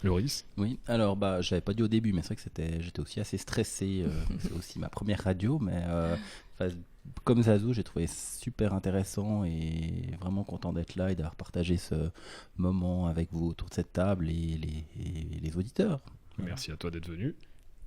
Loris ? Oui, alors j'avais pas dit au début, mais c'est vrai que j'étais aussi assez stressé. C'est aussi ma première radio, mais comme Zazou, j'ai trouvé super intéressant et vraiment content d'être là et d'avoir partagé ce moment avec vous autour de cette table et les auditeurs. Merci à toi d'être venu.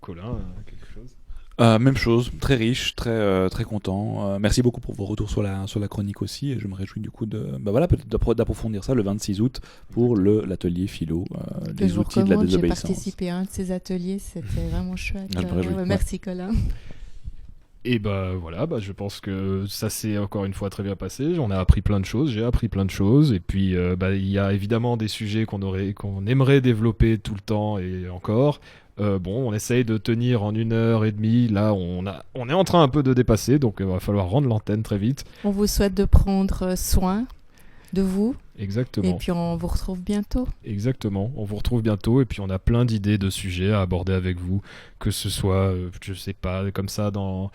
Colin, quelque chose ? Même chose, très riche, très content. Merci beaucoup pour vos retours sur la chronique aussi. Et je me réjouis du coup peut-être d'approfondir ça le 26 août pour l'atelier philo des outils de la désobéissance. J'ai participé à un de ces ateliers, c'était vraiment chouette. Merci Colin. Et voilà, je pense que ça s'est encore une fois très bien passé. On a appris plein de choses, j'ai appris plein de choses. Et puis il y a évidemment des sujets qu'on aimerait développer tout le temps et encore. On essaye de tenir en 1h30. Là, on est en train un peu de dépasser, donc il va falloir rendre l'antenne très vite. On vous souhaite de prendre soin de vous. Exactement. Et puis on vous retrouve bientôt. Exactement, on vous retrouve bientôt et puis on a plein d'idées de sujets à aborder avec vous, que ce soit, je sais pas, comme ça dans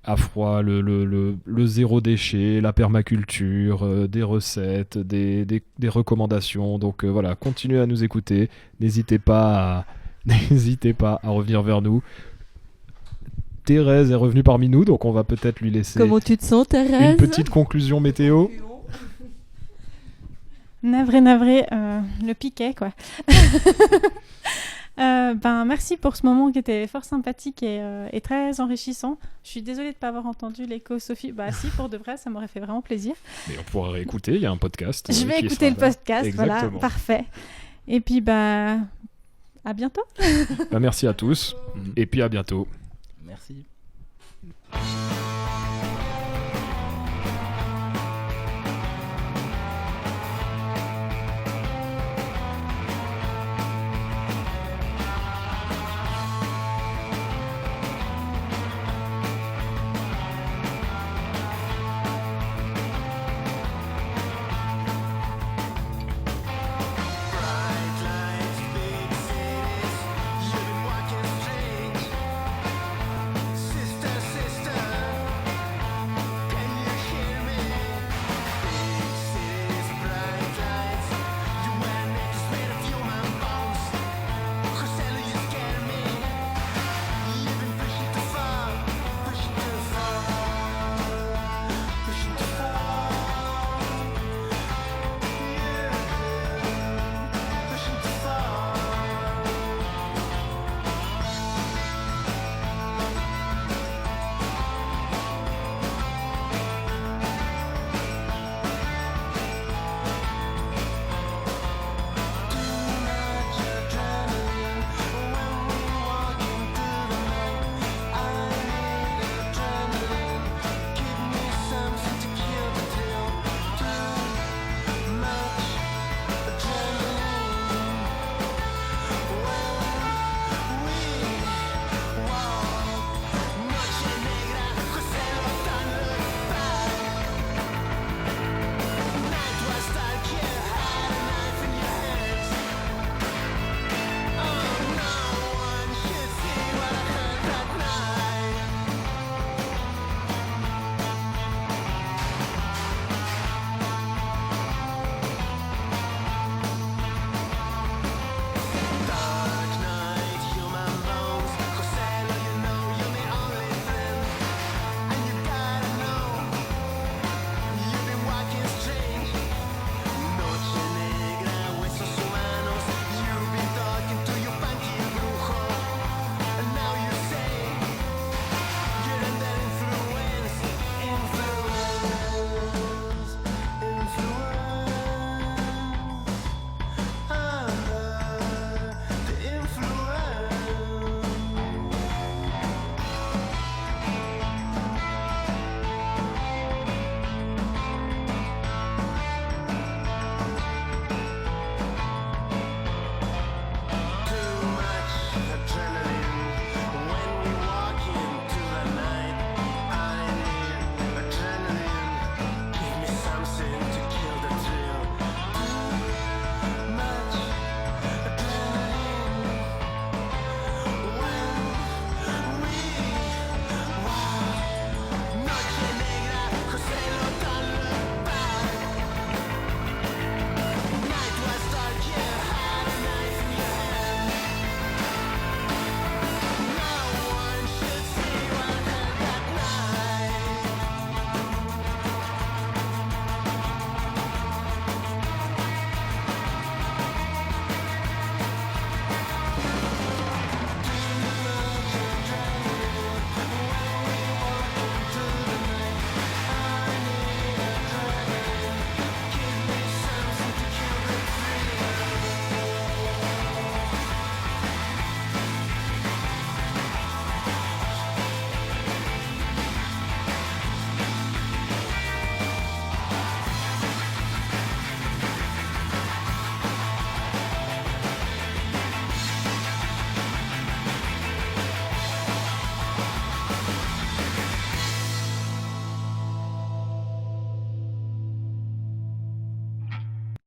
à froid, le zéro déchet, la permaculture, des recettes, des recommandations. Donc voilà, continuez à nous écouter, n'hésitez pas à revenir vers nous. Thérèse est revenue parmi nous, donc on va peut-être lui laisser Comment tu te sens, Thérèse ? une petite conclusion météo. Navré, le piquet, quoi. Merci pour ce moment qui était fort sympathique et très enrichissant. Je suis désolée de ne pas avoir entendu l'écho, Sophie. Si, pour de vrai, ça m'aurait fait vraiment plaisir. Mais on pourra réécouter, il y a un podcast. Je vais écouter le podcast, voilà, parfait. Et puis, à bientôt. Merci à tous, et puis à bientôt. Merci.